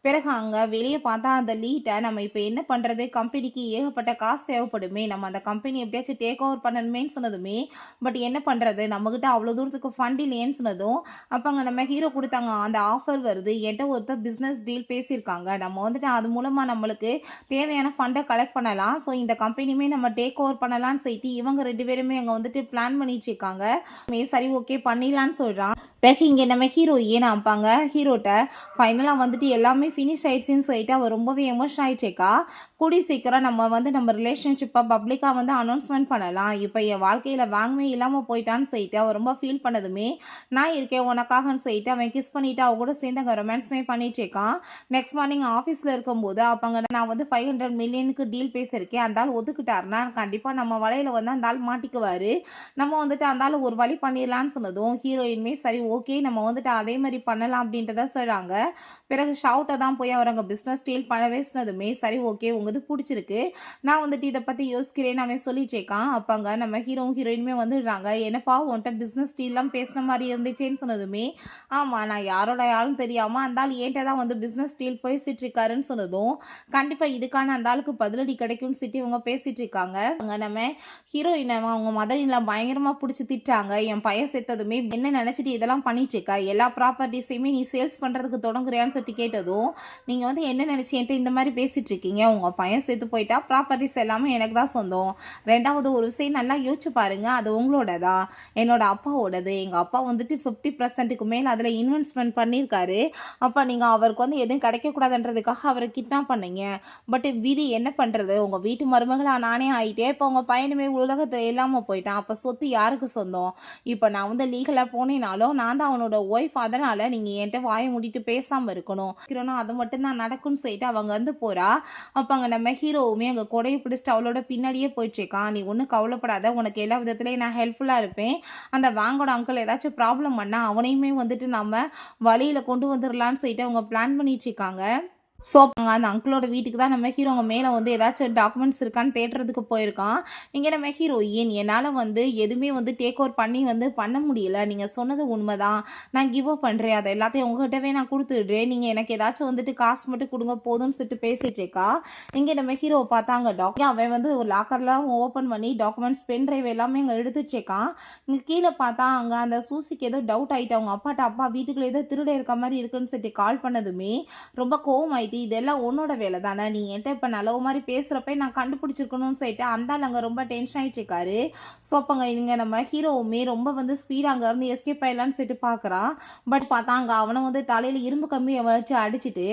பிறகு அங்கே வெளியே பார்த்தா அந்த லீட்டை நம்ம இப்போ என்ன பண்ணுறது, கம்பெனிக்கு ஏகப்பட்ட காசு தேவைப்படுமே, நம்ம அந்த கம்பெனி எப்படியாச்சும் டேக் ஓவர் பண்ணணுமேன்னு சொன்னதுமே பட் என்ன பண்ணுறது, நம்மக்கிட்ட அவ்வளோ தூரத்துக்கு ஃபண்ட் இல்லையேன்னு சொன்னதும், அப்போ அங்கே நம்ம ஹீரோ கொடுத்தாங்க அந்த ஆஃபர் வருது, என்கிட்ட ஒருத்தர் பிஸ்னஸ் டீல் பேசியிருக்காங்க, நம்ம வந்துட்டு அது மூலமாக நம்மளுக்கு தேவையான ஃபண்டை கலெக்ட் பண்ணலாம், ஸோ இந்த கம்பெனியுமே நம்ம டேக் ஓவர் பண்ணலான்னு சொல்லிட்டு இவங்க 2 பேருமே அங்கே வந்துட்டு பிளான் பண்ணிட்டு இருக்காங்க. சரி ஓகே பண்ணிடலான்னு சொல்கிறான். பிறகு இங்கே நம்ம ஹீரோ ஏன்னு அப்பாங்க ஹீரோட்ட ஃபைனலாக வந்துட்டு எல்லாமே ஃபினிஷ் ஆயிடுச்சுன்னு சொல்லிட்டு அவள் ரொம்பவே எமோஷன் ஆயிடுச்சேக்கா. கூடி சீக்கிரம் நம்ம ரிலேஷன்ஷிப்பை பப்ளிக்காக வந்து அனௌன்ஸ்மெண்ட் பண்ணலாம், இப்போ என் வாழ்க்கையில் வாங்கவே இல்லாமல் போயிட்டான்னு சொல்லிட்டு அவள் ரொம்ப ஃபீல் பண்ணதுமே நான் இருக்கேன் உனக்காகன்னு சொல்லிட்டு அவன் கிஸ் பண்ணிவிட்டு அவ கூட சேர்ந்து அங்கே ரொமான்ஸ்மே பண்ணிட்டுருக்கான். நெக்ஸ்ட் மார்னிங் ஆஃபீஸில் இருக்கும்போது அப்பாங்க நான் வந்து 500 மில்லியனுக்கு டீல் பேசியிருக்கேன், அந்த ஆள் ஒதுக்கிட்டாருன்னா கண்டிப்பாக நம்ம வலையில் வந்து அந்த ஆள் மாட்டிக்குவார், நம்ம வந்துட்டு அந்த ஆள் ஒரு வழி பண்ணிடலான்னு சொன்னதும் ஹீரோயின்மே சரி ஓகே நம்ம வந்துட்டு அதே மாதிரி பண்ணலாம் அப்படின்றத சொல்கிறாங்க. பிறகு ஷவுட்டை தான் போய் அவர் அங்கே பிஸ்னஸ் டீல் பண்ண பேசினதுமே சரி ஓகே உங்களுக்கு பிடிச்சிருக்கு, நான் வந்துட்டு இதை பற்றி யோசிக்கிறேன்னு அவன் சொல்லிட்டேக்கான். அப்பாங்க நம்ம ஹீரோயினுமே வந்துடுறாங்க. என்னப்பா உன்கிட்ட பிஸ்னஸ் டீல்லாம் பேசின மாதிரி இருந்துச்சேன்னு சொன்னதுமே ஆமாம் நான் யாரோட ஆளும் தெரியாமல் அந்த ஆள் ஏன்ட்ட தான் வந்து பிஸ்னஸ் டீல் பேசிட்டு இருக்காருன்னு சொன்னதும் கண்டிப்பாக இதுக்கான அந்த ஆளுக்கு பதிலடி கிடைக்கும்னு சொல்லிட்டு இவங்க பேசிட்டு இருக்காங்க. அங்கே நம்ம ஹீரோயினை அவங்க மதரின்லாம் பயங்கரமாக பிடிச்சி திட்டாங்க. என் பையன் செத்ததுமே என்ன நினச்சிட்டு இதெல்லாம் பண்ணிட்டு இருக்கா, எல்லா ப்ராப்பர்ட்டிஸையுமே நீ சேல்ஸ் பண்ணுறதுக்கு தொடங்குறியான்னு சொல்லிட்டு கேட்டதும் நீங்கள் வந்து என்ன நினச்சி என்கிட்ட இந்த மாதிரி பேசிகிட்டு இருக்கீங்க, உங்கள் பையன் செத்து போயிட்டா ப்ராப்பர்ட்டிஸ் எல்லாமே எனக்கு தான் சொந்தம், ரெண்டாவது ஒரு விஷயம் நல்லா யோசிச்சு பாருங்க அது உங்களோடதா என்னோட அப்பாவோடது, எங்கள் அப்பா வந்துட்டு 50%க்கு மேலே அதில் இன்வெஸ்ட்மெண்ட் பண்ணியிருக்காரு, அப்போ நீங்கள் அவருக்கு வந்து எதுவும் கிடைக்கக்கூடாதுன்றதுக்காக அவரை கிட்னாப் பண்ணீங்க, பட் விதி என்ன பண்ணுறது, உங்கள் வீட்டு மருமகளாக நானே ஆகிட்டே இப்போ உங்கள் பையனுமே உலகத்தில் இல்லாமல் போயிட்டான், அப்போ சொத்து யாருக்கு சொந்தம், இப்போ நான் வந்து லீகலாக போனேனாலும் நான் தான் அவனோட ஒய்ஃப், அதனால் நீங்கள் என்கிட்ட வாயை மூடிட்டு பேசாமல் இருக்கணும், அது மட்டும்தான் நடக்கும்னு சொல்லிட்டு அவங்க வந்து போகிறா. அப்போ அங்கே நம்ம ஹீரோவுமே அங்கே கொடையை பிடிச்சிட்டு அவளோட பின்னாடியே போயிட்டுருக்கான். நீ ஒன்றும் கவலைப்படாத, உனக்கு எல்லா விதத்துலேயும் நான் ஹெல்ப்ஃபுல்லாக இருப்பேன், அந்த வாங்கோட அங்கிள் ஏதாச்சும் ப்ராப்ளம் பண்ணால் அவனையுமே வந்துட்டு நம்ம வழியில் கொண்டு வந்துடலான்னு சொல்லிட்டு அவங்க பிளான் பண்ணிட்டு இருக்காங்க. ஸோ அந்த அங்கிளோட வீட்டுக்கு தான் நம்ம ஹீரோ அங்கே மேலே வந்து ஏதாச்சும் டாக்குமெண்ட்ஸ் இருக்கான்னு தேடுறதுக்கு போயிருக்கான். இங்கே நம்ம ஹீரோயின் என்னால் வந்து எதுவுமே வந்து டேக் ஓவர் பண்ணி வந்து பண்ண முடியல, நீங்கள் சொன்னது உண்மை தான், நான் கிவ் அப் பண்ணுறேன், அதை எல்லாத்தையும் உங்கள்கிட்டவே நான் கொடுத்துடுறேன், நீங்கள் எனக்கு ஏதாச்சும் வந்துட்டு காசு மட்டும் கொடுங்க போதும்னு சொல்லிட்டு பேசிட்டு இருக்கா. இங்கே நம்ம ஹீரோவை பார்த்தாங்க அவன் வந்து ஒரு லாக்கர்லாம் ஓப்பன் பண்ணி டாக்குமெண்ட்ஸ் பென் ட்ரைவ் எல்லாமே அங்கே எடுத்துச்சேக்கான். இங்கே கீழே பார்த்தா அங்கே அந்த சூசிக்கு ஏதோ டவுட் ஆகிட்டு அவங்க அப்பாட்ட அப்பா வீட்டுக்குள்ளே ஏதோ திருட இருக்க மாதிரி இருக்குன்னு சொல்லிட்டு கால் பண்ணதுமே ரொம்ப கோவம் ஆகிட்டு இதெல்லாம் உன்னோட வேலை தானே, நீ என்கிட்ட இப்போ நல்ல மாதிரி பேசுகிறப்ப நான் கண்டுபிடிச்சிருக்கணும்னு சொல்லிட்டு அந்த ஆள் அங்கே ரொம்ப டென்ஷன் ஆகிட்டு இருக்காரு. ஸோ அப்போங்க இங்கே நம்ம ஹீரோவுமே ரொம்ப வந்து ஸ்பீடாக அங்கேருந்து எஸ்கேப் ஆயிடலான்னு சொல்லிட்டு பார்க்குறான். பட் பார்த்தா அங்கே அவனை வந்து தலையில் இரும்பு கம்பியை வச்சு அடிச்சுட்டு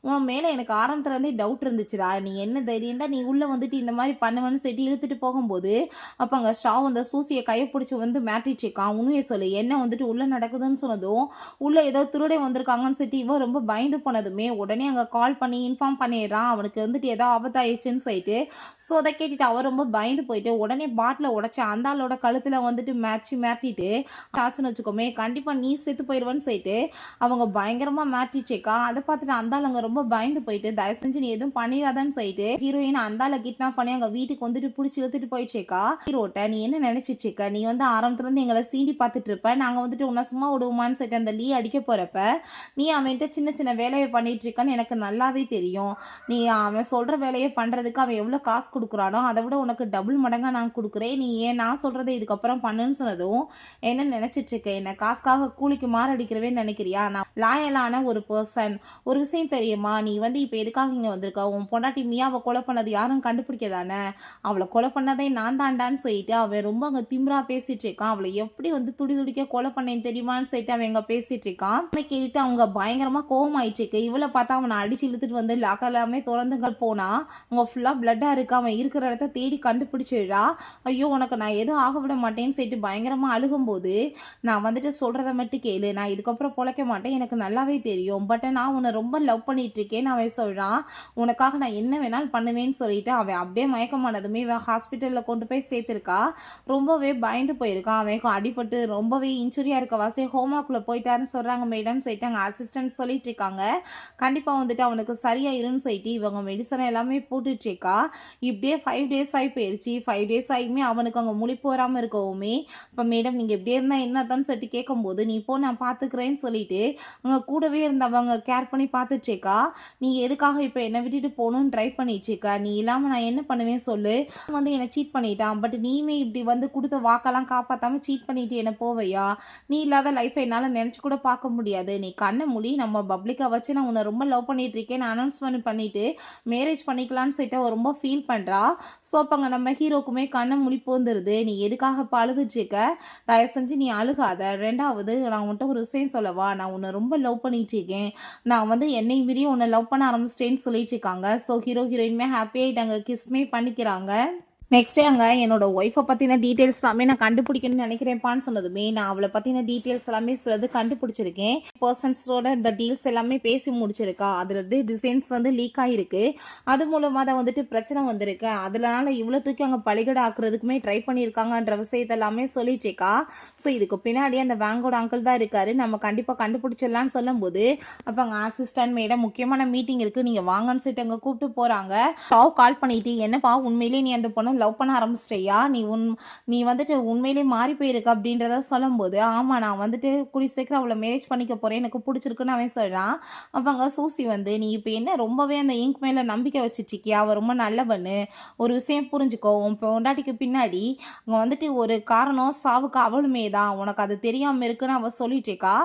உன் மேலே எனக்கு ஆரம்பத்துலேருந்தே டவுட் இருந்துச்சுடா, நீ என்ன தைரியம் தான் நீ உள்ளே வந்துட்டு இந்த மாதிரி பண்ணுவேன்னு சொல்லிட்டு இழுத்துட்டு போகும்போது அப்போ அங்கே ஷாவ் அந்த சூசியை கையை பிடிச்சி வந்து மாட்டிட்டு இருக்கான். உண்மையை சொல்லு என்ன வந்துட்டு உள்ளே நடக்குதுன்னு சொன்னதும் உள்ளே ஏதோ திருடை வந்திருக்காங்கன்னு சொல்லிட்டு இவன் ரொம்ப பயந்து போனதுமே உடனே அங்கே கால் பண்ணி இன்ஃபார்ம் பண்ணிடுறான் அவனுக்கு வந்துட்டு ஏதோ ஆபத்தாயிடுச்சுன்னு சொல்லிட்டு. ஸோ அதை கேட்டுட்டு அவர் ரொம்ப பயந்து போயிட்டு உடனே பாட்டில் உடச்சி அந்த ஆளோட கழுத்தில் வந்துட்டு மாட்டிட்டு ஆச்சுன்னு வச்சுக்கோமே கண்டிப்பாக நீ செத்து போயிடுவேன்னு சொல்லிட்டு அவங்க பயங்கரமாக மாட்டிச்சேக்கா. அதை பார்த்துட்டு அந்த ஆள் அங்கே ரொம்ப பயந்து போயிட்டு தயவு செஞ்சு நீ எதுவும் பண்ணிடாதான்னு சொல்லிட்டு ஹீரோயின் அந்த ஆளை கிட்னாப் பண்ணி அங்கே வீட்டுக்கு வந்துட்டு பிடிச்சி இழுத்துட்டு போயிடுச்சேக்கா. ஹீரோட்ட நீ என்ன நினைச்சிச்சுக்க, நீ வந்து ஆரம்பத்துலேருந்து எங்களை சீண்டி பார்த்துட்டு இருப்ப, நாங்கள் வந்துட்டு உன்னை சும்மா விடுவோமான்னு சொல்லிட்டு அந்த லீ அடிக்க போகிறப்ப நீ அவன்கிட்ட சின்ன சின்ன வேலையை பண்ணிட்டு இருக்கான்னு எனக்கு நல்லாவே தெரியும், நீ அவன் சொல்கிற வேலையை பண்ணுறதுக்கு அவன் எவ்வளோ காசு கொடுக்குறானோ அதை விட உனக்கு டபுள் மடங்காக நான் கொடுக்குறேன், நீ ஏன் நான் சொல்கிறத இதுக்கப்புறம் பண்ணுன்னு சொன்னதும் என்ன நினச்சிட்ருக்க, என்ன காசுக்காக கூலிக்கு மாரடிக்கிறவே நினைக்கிறியா, நான் லாயலான ஒரு பர்சன், ஒரு விஷயம் தெரியுமா, நீ வந்து இப்போ எதுக்காக இங்கே வந்திருக்க, உன் பொண்டாட்டி மியாவை கொலை பண்ணது யாரும் கண்டுபிடிக்க தானே, அவளை கொலை பண்ணதே நான் தாண்டான்னு சொல்லிட்டு அவன் ரொம்ப அங்கே திமிரா பேசிகிட்டு இருக்கான், அவளை எப்படி வந்து துடிக்க கொலை பண்ணேன்னு தெரியுமான்னு சொல்லிட்டு அவன் எங்கே பேசிகிட்டு இருக்கான். கேட்டுட்டு அவங்க பயங்கரமாக கோவம் ஆயிட்டு இருக்கு. இவளை பார்த்தா அவனை அடிச்சு இழுத்துட்டு வந்து லாக்கர் எல்லாமே திறந்துங்க போனால் அவங்க ஃபுல்லாக பிளட்டாக இருக்கு, அவன் இருக்கிற இடத்த தேடி கண்டுபிடிச்சிடுறா. ஐயோ உனக்கு நான் எதுவும் ஆக விட மாட்டேன்னு சொல்லிட்டு பயங்கரமாக அழுகும்போது நான் வந்துட்டு சொல்கிறத மட்டும் கேளு, நான் இதுக்கப்புறம் பொழைக்க மாட்டேன் எனக்கு நல்லாவே தெரியும், பட் நான் உன்னை ரொம்ப லவ் பண்ணிட்டு இருக்கேன்னு அவன் சொல்கிறான், உனக்காக நான் என்ன வேணாலும் பண்ணுவேன்னு சொல்லிட்டு அவன் அப்படியே மயக்கமானதுமே இவன் ஹாஸ்பிட்டலில் கொண்டு போய் சேர்த்துருக்கா. ரொம்பவே பயந்து போயிருக்கான், அவன் அடிபட்டு ரொம்பவே இன்ஜுரியாக இருக்க வாசி ஹோமாக்குள்ளே போயிட்டாருன்னு சொல்கிறாங்க மேடம் சொல்லிட்டு அங்கே அசிஸ்டன்ட் சொல்லிட்டு இருக்காங்க. கண்டிப்பாக வந்துட்டு அவனை அவனுக்கு சரியாயிரும்னு சொல்லிட்டு இவங்க மெடிசன் எல்லாமே போட்டுட்ருக்கா. இப்படியே 5 டேஸ் ஆகி போயிடுச்சு. 5 டேஸ் ஆகியுமே அவனுக்கு அங்கே முழிப்பு வராமல் இருக்கவுமே, இப்போ மேடம் நீங்கள் இப்படியே இருந்தால் என்ன அர்த்தம்னு சொல்லிட்டு கேட்கும்போது, நீ போ நான் பார்த்துக்கிறேன்னு சொல்லிட்டு அங்கே கூடவே இருந்தவங்க கேர் பண்ணி பார்த்துட்ருக்கா. நீ எதுக்காக இப்போ என்னை விட்டுட்டு போகணுன்னு ட்ரை பண்ணிட்டுருக்க, நீ இல்லாமல் நான் என்ன பண்ணுவேன் சொல்லு, அவன் வந்து என்னை சீட் பண்ணிட்டான், பட் நீயுமே இப்படி வந்து கொடுத்த வாக்கெல்லாம் காப்பாற்றாமல் சீட் பண்ணிட்டு என்ன போவையா, நீ இல்லாத லைஃப்பை என்னால் நினச்சி கூட பார்க்க முடியாது, நீ கண்ணை மூடி நம்ம பப்ளிக்கை வச்சு நான் உன்னை ரொம்ப லவ் பண்ணிட்டு இருக்கேன்னு அனௌன்ஸ்மெண்ட் பண்ணிட்டு மேரேஜ் பண்ணிக்கலான்னு சொல்லிட்டு அவ ரொம்ப ஃபீல் பண்ணுறா. ஸோ அப்போங்க நம்ம ஹீரோக்குமே கண்ணை முழிப்பு வந்துடுது. நீ எதுக்காக இப்போ அழுதுட்ருக்க, தயவு செஞ்சு நீ அழுகாத. ரெண்டாவது நான் உன்கிட்ட ஒரு விஷயம் சொல்லவா, நான் உன்னை ரொம்ப லவ் பண்ணிட்டு இருக்கேன், நான் வந்து என்னை மீறி உன்னை லவ் பண்ண ஆரம்பிச்சிட்டேன்னு சொல்லிட்டு இருக்காங்க. ஸோ ஹீரோ ஹீரோயின்மே ஹாப்பி ஆகிட்டாங்க, கிஸ்மே பண்ணிக்கிறாங்க. நெக்ஸ்ட் அங்கே என்னோட ஒய்ஃபை பற்றின டீட்டெயில்ஸ் எல்லாமே நான் கண்டுபிடிக்கணும்னு நினைக்கிறேன்ப்பான்னு சொன்னதுமே, நான் அவளை பற்றின டீட்டெயில்ஸ் எல்லாமே சிலது கண்டுபிடிச்சிருக்கேன். பர்சன்ஸோட இந்த டீல்ஸ் எல்லாமே பேசி முடிச்சிருக்கா. அதில் டிசைன்ஸ் வந்து லீக் ஆகிருக்கு. அது மூலமாக தான் வந்துட்டு பிரச்சனை வந்திருக்கு. அதனால இவ்வளோ தூக்கி அங்கே பலிகடை ஆக்குறதுக்குமே ட்ரை பண்ணியிருக்காங்கன்ற விஷயத்த எல்லாமே சொல்லிட்டு இருக்கா. ஸோ இதுக்கு பின்னாடி அந்த பேங்கோட அங்கிள் தான் இருக்காரு, நம்ம கண்டிப்பாக கண்டுபிடிச்சிடலான்னு சொல்லும்போது, அப்போ அங்கே அசிஸ்டன்ட் மேடம் முக்கியமான மீட்டிங் இருக்குது, நீங்கள் வாங்கன்னு சொல்லிட்டு அங்கே கூப்பிட்டு போகிறாங்க. கால் பண்ணிட்டு, என்னப்பா உண்மையிலேயே நீ அந்த பொண்ணை லவ் பண்ண ஆரம்பிச்சிட்டியா, நீ வந்துட்டு உண்மையிலேயே மாறி போயிருக்க அப்படின்றத சொல்லும்போது, ஆமாம் நான் வந்துட்டு கூடி சீக்கிரம் அவளை மேரேஜ் பண்ணிக்க போகிறேன், எனக்கு பிடிச்சிருக்குன்னு அவன் சொல்கிறான். அப்போ அங்கே சூசி வந்து, நீ இப்போ என்ன ரொம்பவே அந்த இங்க் மேலே நம்பிக்கை வச்சுட்ருக்கியா, அவள் ரொம்ப நல்லவன்னு, ஒரு விஷயம் புரிஞ்சுக்கோ, உன் பொண்டாட்டிக்கு பின்னாடி அங்கே வந்துட்டு ஒரு காரணம் சாவுக்கு அவளுமே தான், உனக்கு அது தெரியாமல் இருக்குன்னு அவள் சொல்லிட்டு இருக்கா.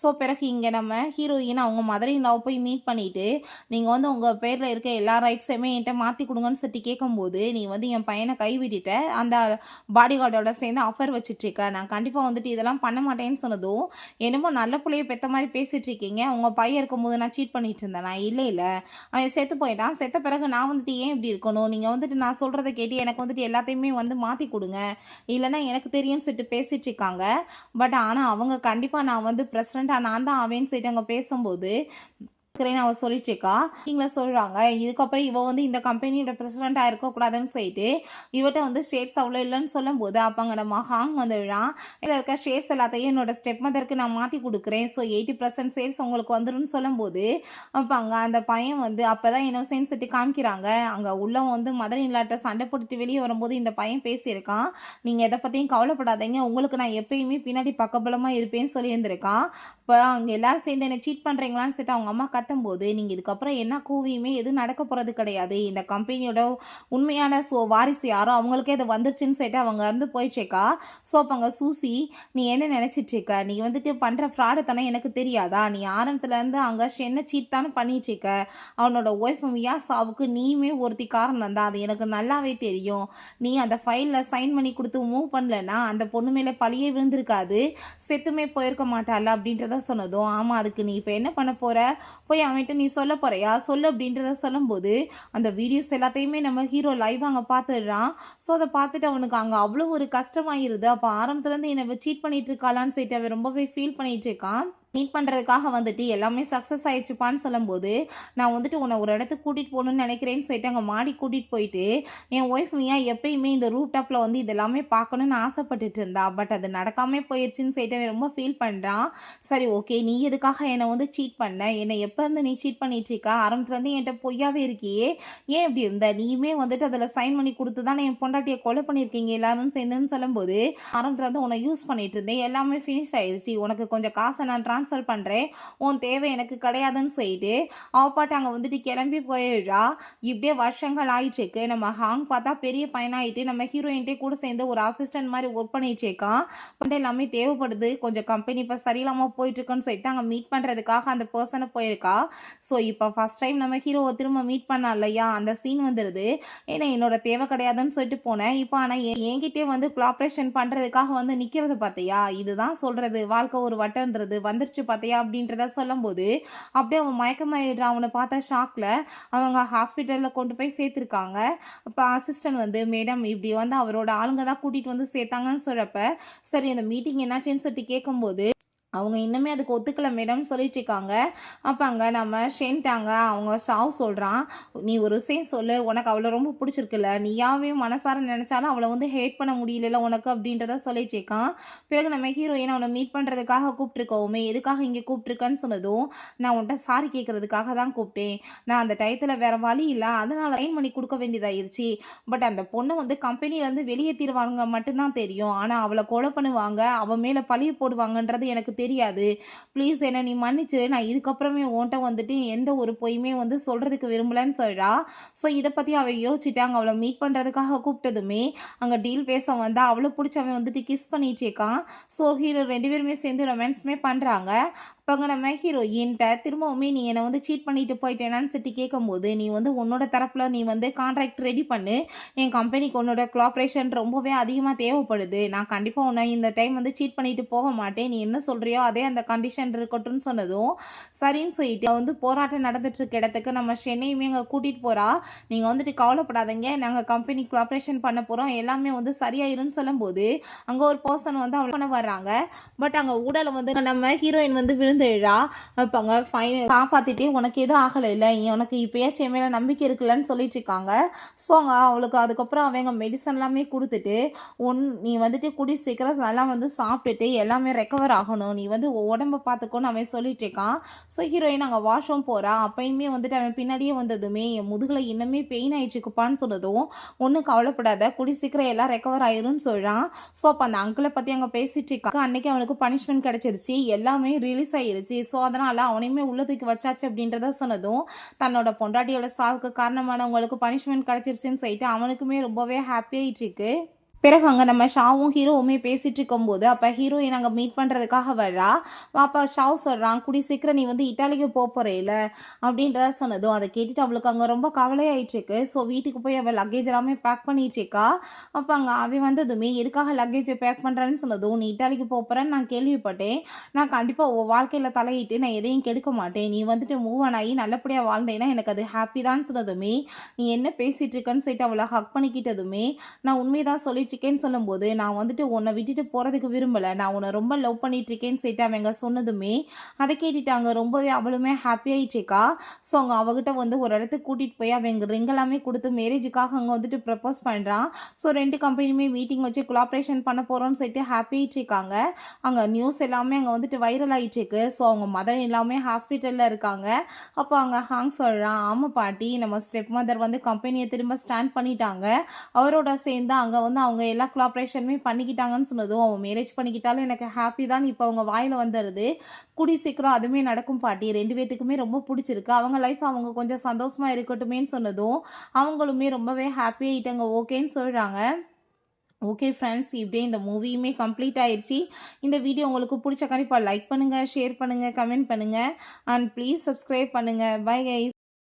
ஸோ பிறகு இங்கே நம்ம ஹீரோயின் அவங்க மதரையும் லவ் போய் மீட் பண்ணிவிட்டு, நீங்கள் வந்து உங்கள் பேரில் இருக்க எல்லா ரைட்ஸையுமே என்கிட்ட மாற்றி கொடுங்கன்னு சொல்லி கேட்கும்போது, நீ வந்து என் பையனை கைவிட்டுட்ட, அந்த பாடி கார்டோட சேர்ந்து ஆஃபர் வச்சுட்ருக்க, நான் கண்டிப்பாக வந்துட்டு இதெல்லாம் பண்ண மாட்டேன்னு சொன்னதும், என்னமோ நல்ல பிள்ளைய பெற்ற மாதிரி பேசிகிட்டு இருக்கீங்க, உங்கள் பையன் இருக்கும்போது நான் சீட் பண்ணிட்டு இருந்தேன், நான் இல்லை அவன் செத்து போயிட்டான், செத்த பிறகு நான் வந்துட்டு ஏன் இப்படி இருக்கணும், நீங்கள் வந்துட்டு நான் சொல்கிறத கேட்டு எனக்கு வந்துட்டு எல்லாத்தையுமே வந்து மாற்றி கொடுங்க, இல்லைனா எனக்கு தெரியும்னு சொல்லிட்டு பேசிகிட்டு இருக்காங்க. பட் ஆனால் அவங்க கண்டிப்பாக நான் வந்து பிரசிடெண்ட்டாக நான் தான் ஆவேன்னு சொல்லிட்டு அங்கே பேசும்போது அவ சொல்லிட்டு இருக்கா. நீங்கள சொல்றாங்க இதுக்கப்புறம் இவ வந்து இந்த கம்பெனியோட பிரசிடென்ட்டாக இருக்கக்கூடாதுன்னு சொல்லிட்டு இவட்ட வந்து ஷேர்ஸ் அவ்வளோ இல்லைன்னு சொல்லும்போது, அப்போ நம்ம ஹாங் வந்துடுறான். இதில் இருக்க ஷேர்ஸ் எல்லாத்தையும் என்னோட ஸ்டெப் மதருக்கு நான் மாற்றி கொடுக்குறேன், ஸோ 80% ஷேர்ஸ் உங்களுக்கு வந்துடும் சொல்லும்போது, அப்போ அங்கே அந்த பையன் வந்து அப்போ தான் இன்னோசென்ட் சொல்லிட்டு காமிக்கிறாங்க. அங்கே உள்ளவன் வந்து மதர் இல்லாட்ட சண்டை போட்டுட்டு வெளியே வரும்போது இந்த பையன் பேசியிருக்கான், நீங்கள் எதை பற்றியும் கவலைப்படாதீங்க, உங்களுக்கு நான் எப்பயுமே பின்னாடி பக்கபலமாக இருப்பேன்னு சொல்லியிருந்திருக்கான். இப்போ அங்கே எல்லாரும் சேர்ந்து என்னை சீட் பண்ணுறீங்களான்னு சொல்லிட்டு அவங்க அம்மா கத்தும்போது, நீங்கள் இதுக்கப்புறம் என்ன கூவியுமே எதுவும் நடக்க போகிறது கிடையாது, இந்த கம்பெனியோட உண்மையான வாரிசு யாரோ அவங்களுக்கே அது வந்துருச்சுன்னு சொல்லிட்டு அவங்க வந்து போயிட்டுருக்கா. ஸோ அப்போ அங்கே சூசி, நீ என்ன நினச்சிட்ருக்க, நீ வந்துட்டு பண்ணுற ஃப்ராடு தானே எனக்கு தெரியாதா, நீ ஆரம்பத்துலேருந்து அங்கே என்ன சீட் தானே பண்ணிட்டுருக்க, அவனோட ஒய்ஃப் மியா சாவுக்கு நீயுமே ஒருத்தி காரணம் தான், அது எனக்கு நல்லாவே தெரியும், நீ அந்த ஃபைலில் சைன் பண்ணி கொடுத்து மூவ் பண்ணலன்னா அந்த பொண்ணு மேலே பழியே விழுந்திருக்காது, செத்துமே போயிருக்க மாட்டாள் அப்படின்றத சொன்னதும், ஆமாம் அதுக்கு நீ இப்போ என்ன பண்ண போகிற, போய் அவன்கிட்ட நீ சொல்ல போறியா சொல்லு அப்படின்றத சொல்லும்போது, அந்த வீடியோஸ் எல்லாத்தையுமே நம்ம ஹீரோ லைவ் அங்கே பார்த்துடுறான். ஸோ அதை பார்த்துட்டு அவனுக்கு அங்கே அவ்வளோ ஒரு கஷ்டமாயிருது. அப்போ ஆரம்பத்துலேருந்து என்னை சீட் பண்ணிட்டு இருக்காளான்னு சொல்லிட்டு அவன் ரொம்பவே ஃபீல் பண்ணிட்டு இருக்கான். மீட் பண்ணுறதுக்காக வந்துட்டு எல்லாமே சக்ஸஸ் ஆயிடுச்சுப்பான்னு சொல்லும்போது, நான் வந்துட்டு உன்னை ஒரு இடத்துக்கு கூட்டிகிட்டு போகணுன்னு நினைக்கிறேன்னு சொல்லிட்டு அங்கே மாடி கூட்டிகிட்டு போயிட்டு, என் ஒய்ஃப் மியா எப்பயுமே இந்த ரூட் டாப்பில் வந்து இதெல்லாமே பார்க்கணுன்னு ஆசைப்பட்டுட்டு இருந்தா, பட் அது நடக்காமல் போயிடுச்சுன்னு சொல்லிட்டு ரொம்ப ஃபீல் பண்ணுறான். சரி ஓகே, நீ எதுக்காக என்னை வந்து சீட் பண்ண, என்னை எப்போ இருந்து நீ சீட் பண்ணிட்டு இருக்கா, ஆரம்பத்துலேருந்து என்கிட்ட பொய்யாவே இருக்கியே, ஏன் இப்படி இருந்த, நீயுமே வந்துட்டு அதில் சைன் பண்ணி கொடுத்து தானே என் பொண்டாட்டியை கொலை பண்ணியிருக்கீங்க எல்லாரும் சேர்ந்துன்னு சொல்லும்போது, ஆரம்பத்துலேருந்து உன்னை யூஸ் பண்ணிட்டு இருந்தேன், எல்லாமே ஃபினிஷ் ஆயிடுச்சு, உனக்கு கொஞ்சம் காசை நான் ட்ரான்ஸ்ஃபர் பண்ணுறேன், உன் தேவை எனக்கு கிடையாதுன்னு சொல்லிட்டு அவப்பாட்டு அங்கே வந்துட்டு கிளம்பி போயிடுறா. இப்படியே வருஷங்கள் ஆயிட்டுருக்கு. நம்ம ஹாங் பார்த்தா பெரிய பையனாயிட்டு நம்ம ஹீரோயின்ட்டே கூட சேர்ந்து ஒரு அசிஸ்டன்ட் மாதிரி ஒர்க் பண்ணிட்டு இருக்கான். பட் எல்லாமே தேவைப்படுது, கொஞ்சம் கம்பெனி இப்போ சரியில்லாமல் போயிட்டுருக்குன்னு சொல்லிட்டு அங்கே மீட் பண்ணுறதுக்காக அந்த பர்சனை போயிருக்கா. ஸோ இப்போ ஃபஸ்ட் டைம் நம்ம ஹீரோவை திரும்ப மீட் பண்ணா இல்லையா, அந்த சீன் வந்துடுது. ஏன்னா என்னோட தேவை கிடையாதுன்னு சொல்லிட்டு போனேன், இப்போ ஆனால் என்கிட்டே வந்து கொலாபரேஷன் பண்ணுறதுக்காக வந்து நிற்கிறது பார்த்தியா, இதுதான் சொல்கிறது வாழ்க்கை ஒரு வட்டன்றது வந்துருச்சு பார்த்தியா அப்படின்றத சொல்லும்போது, அப்படியே அவன் மயக்கமாயிடுறான். அவனை பார்த்தா ஷாக்கில் அவங்க ஹாஸ்பிட்டலில் கொண்டு போய் சேர்த்துருக்காங்க. அப்போ அசிஸ்டன்ட் வந்து, மேடம் இப்படி வந்து அவரோட ஆளுங்க தான் கூட்டிகிட்டு வந்து சேர்த்தாங்கன்னு சொல்கிறப்ப, சரி அந்த மீட்டிங் என்னாச்சுன்னு சொல்லிட்டு கேட்கும்போது, அவங்க இன்னுமே அதுக்கு ஒத்துக்கல மேடம்னு சொல்லிட்டு இருக்காங்க. அப்ப அங்க நம்ம ஷென்ட்டாங்க அவங்க சாவ் சொல்றான். "நீ ஒரு விஷயம் சொல்லு. உனக்கு அவள ரொம்ப புடிச்சிருக்குல்ல. நீயாவே மனசார நெனச்சாலும் அவள வந்து ஹேட் பண்ண முடியலல்ல உனக்கு" அப்படின்றத சொல்லிட்டு இருக்கான். பிறகு நம்ம ஹீரோயின் அவன மீட் பண்றதுக்காக கூப்ட்டுருக்கவுமே, "எதுக்காக இங்க கூப்ட்டுருக்கன்னு?" சொன்னதும், "நான் உன்ட்ட சாரி கேட்கறதுக்காக தான் கூப்ட்டேன். நான் அந்த டயத்துல வேற வழி இல்ல. அதனால சைன் பண்ணி குடுக்க வேண்டியதாயிருச்சு. பட் அந்த பொண்ண வந்து கம்பெனிலேருந்து வெளியேத்திருவாங்க மட்டும் தான் தெரியும். ஆனா அவள கொலை பண்ணுவாங்க. அவ மேல பழிய போடுவாங்கன்றது எனக்கு தெரியாது. ப்ளீஸ் என்ன நீ மன்னிச்சிரு. நான் இதுக்கப்புறமே உன்ட்ட வந்துட்டு எந்த ஒரு பொய்யுமே வந்து சொல்றதுக்கு விரும்பலன்னு சொல்றா. ஸோ இத பத்தி அவ யோசிச்சுட்டு அவள மீட் பண்றதுக்காக கூப்பிட்டதுமே, அங்க டீல் பேச வந்தா அவளுக்கு புடிச்சவன் வந்துட்டு கிஸ் பண்ணிட்டு இருக்கான். ஸோ ஹீரோ 2 பேருமே சேர்ந்து ரொமான்ஸுமே பண்றாங்க. அப்பங்க நம்ம ஹீரோயின்ட்ட திரும்பவுமே நீ என்ன வந்து சீட் பண்ணிட்டு போயிட்டேனான்னு சொல்லிட்டு கேட்கும்போது, "நீ வந்து உன்னோட தரப்புல நீ வந்து கான்ட்ராக்ட் ரெடி பண்ணு. என் கம்பெனிக்கு உன்னோட கோஆப்பரேஷன் ரொம்பவே அதிகமா தேவைப்படுது. நான் கண்டிப்பா உன்ன இந்த டைம் வந்து சீட் பண்ணிட்டு போக மாட்டேன். நீ என்ன சொல்றியோ அதே அந்த கண்டிஷன் இருக்கட்டும்னு சொன்னதும், சரின்னு சொல்லிட்டு அவ வந்து போராட்டம் நடந்துட்டு இருக்க இடத்துக்கு நம்ம ஷென்னையுமே அங்க கூட்டிட்டு போறா. நீங்க வந்துட்டு கவலைப்படாதீங்க. நாங்க கம்பெனி கோஆப்பரேஷன் பண்ண போறோம். எல்லாமே வந்து சரியாயிரும்னு சொல்லும்போது, அங்க ஒரு பெர்சன் வந்து அவள பண்ண வர்றாங்க. பட் அங்க ஊடால வந்து நம்ம ஹீரோயின் வந்து விழுந்துடுறா. அப்ப அங்க காப்பாத்திட்டு உனக்கு எதுவும் ஆகலைல்ல. உனக்கு இப்பயாச்சும் என் மேல நம்பிக்கை இருக்குல்லன்னு சொல்லிட்டு இருக்காங்க. ஸோ அங்க அவளுக்கு அதுக்கப்புறம் அவங்க மெடிசன் எல்லாமே குடுத்துட்டு, நீ வந்துட்டு கூடிய சீக்கிரம் நல்லா வந்து சாப்பிட்டுட்டு எல்லாமே ரெக்கவர் ஆகணும். நீ வந்து உடம்ப பார்த்துக்கோன்னு" அவன் சொல்லிட்டு இருக்கான். ஸோ ஹீரோயின் அங்க வாஷ்ரூம் போறா. அப்பயுமே வந்துட்டு அவன் பின்னாடியே வந்ததுமே, "என் முதுகுல இன்னுமே பெயின் ஆயிடுச்சுக்குப்பான்னு" சொன்னதும், "ஒண்ணும் கவலைப்படாத. கூடிய சீக்கிரம் எல்லாம் ரெக்கவர் ஆயிரும்னு" சொல்றான். ஸோ அப்ப அந்த அங்கிள பத்தி அங்க பேசிட்டு இருக்காங்க. அன்னைக்கு அவனுக்கு பனிஷ்மென்ட் கிடைச்சிருச்சு. எல்லாமே ரிலீஸ் ஆயிருச்சு. ஸோ அதனால அவனையுமே உள்ள தூக்கி வச்சாச்சு அப்படின்றத சொன்னதும், தன்னோட பொண்டாட்டியோட சாவுக்கு காரணமானவங்களுக்கு பனிஷ்மென்ட் கிடைச்சிருச்சுன்னு சொல்லிட்டு அவனுக்குமே ரொம்பவே ஹாப்பி ஆயிட்டு இருக்கு. பிறகு அங்க நம்ம ஷாவும் ஹீரோவுமே பேசிட்டு இருக்கும்போது, அப்ப ஹீரோயின் அங்க மீட் பண்றதுக்காக வர்றா. அப்ப ஷாவ் சொல்றான், "கூடிய சீக்கிரம் நீ வந்து இட்டாலிக்கு போறேல்ல" அப்படின்றத சொன்னதும், அத கேட்டுட்டு அவளுக்கு அங்க ரொம்ப கவலையாயிட்டு இருக்கு. ஸோ வீட்டுக்கு போய் அவ லக்கேஜ் எல்லாமே பேக் பண்ணிட்டு இருக்கா. அப்ப அங்க அவன் வந்ததுமே, "எதுக்காக லக்கேஜ பேக் பண்றேன்னு" சொன்னதும், "நீ இட்டாலிக்கு போறேன்னு நான் கேள்விப்பட்டேன். நான் கண்டிப்பா உன் வாழ்க்கையில தலையிட்டு நான் எதையும் கெடுக்க மாட்டேன். நீ வந்துட்டு மூவ் ஆன் ஆகி நல்லபடியா வாழ்ந்தேன்னா எனக்கு அது ஹாப்பி தான்னு" சொன்னதுமே, "நீ என்ன பேசிட்டு இருக்கன்னு" சொல்லிட்டு அவள ஹக் பண்ணிக்கிட்டதுமே, "நான் உண்மையதான் சொல்லிட்டு இருக்கேன்னு" சொல்லும்போது, "நான் வந்துட்டு உன்னை விட்டுட்டு போறதுக்கு விரும்பல. நான் உன்னை ரொம்ப லவ் பண்ணிட்டு இருக்கேன்னு" சொல்லிட்டு அவங்க சொன்னதுமே, அதை கேட்டுட்டாங்க ரொம்பவே அவளுமே ஹாப்பி ஆயிட்டு இருக்கா. ஸோ அங்க அவகிட்ட வந்து ஒரு இடத்துக்கு கூட்டிட்டு போய் அவங்க ரிங் எல்லாமே கொடுத்து மேரேஜுக்காக அங்க வந்துட்டு ப்ரப்போஸ் பண்றான். ஸோ 2 கம்பெனியுமே மீட்டிங் வச்சு கொலாபரேஷன் பண்ண போறோம்னு சொல்லிட்டு ஹாப்பி ஆயிட்டு இருக்காங்க. அங்க நியூஸ் எல்லாமே அங்க வந்துட்டு வைரல் ஆயிட்டு இருக்கு. ஸோ அவங்க மதர் எல்லாமே ஹாஸ்பிட்டல்ல இருக்காங்க. அப்போ அங்க ஹாங் சொல்றான், "ஆமா பாட்டி, நம்ம ஸ்டெப் மதர் வந்து கம்பெனியை திரும்ப ஸ்டாண்ட் பண்ணிட்டாங்க. அவரோட சேர்ந்து அங்க வந்து அவங்க எல்லா கொலாபரேஷனுமே பண்ணிக்கிட்டாங்கன்னு" சொன்னதும், "அவன் மேரேஜ் பண்ணிக்கிட்டாலும் எனக்கு ஹாப்பி தான்" இப்போ அவங்க வாயில வந்துருது. கூடிய சீக்கிரம் அதுவுமே நடக்கும் பாட்டி. 2 பேத்துக்குமே ரொம்ப புடிச்சிருக்கு. அவங்க லைஃப் அவங்க கொஞ்சம் சந்தோஷமா இருக்கட்டுமேன்னு சொன்னதும், அவங்களுமே ரொம்பவே ஹாப்பி ஆயிட்டாங்க. ஓகேன்னு சொல்றாங்க. ஓகே ஃப்ரெண்ட்ஸ், இப்படியே இந்த மூவியுமே கம்ப்ளீட் ஆயிருச்சு. இந்த வீடியோ உங்களுக்கு புடிச்சா கண்டிப்பா லைக் பண்ணுங்க, ஷேர் பண்ணுங்க, கமெண்ட் பண்ணுங்க அண்ட் ப்ளீஸ் சப்ஸ்கிரைப் பண்ணுங்க. Bye guys.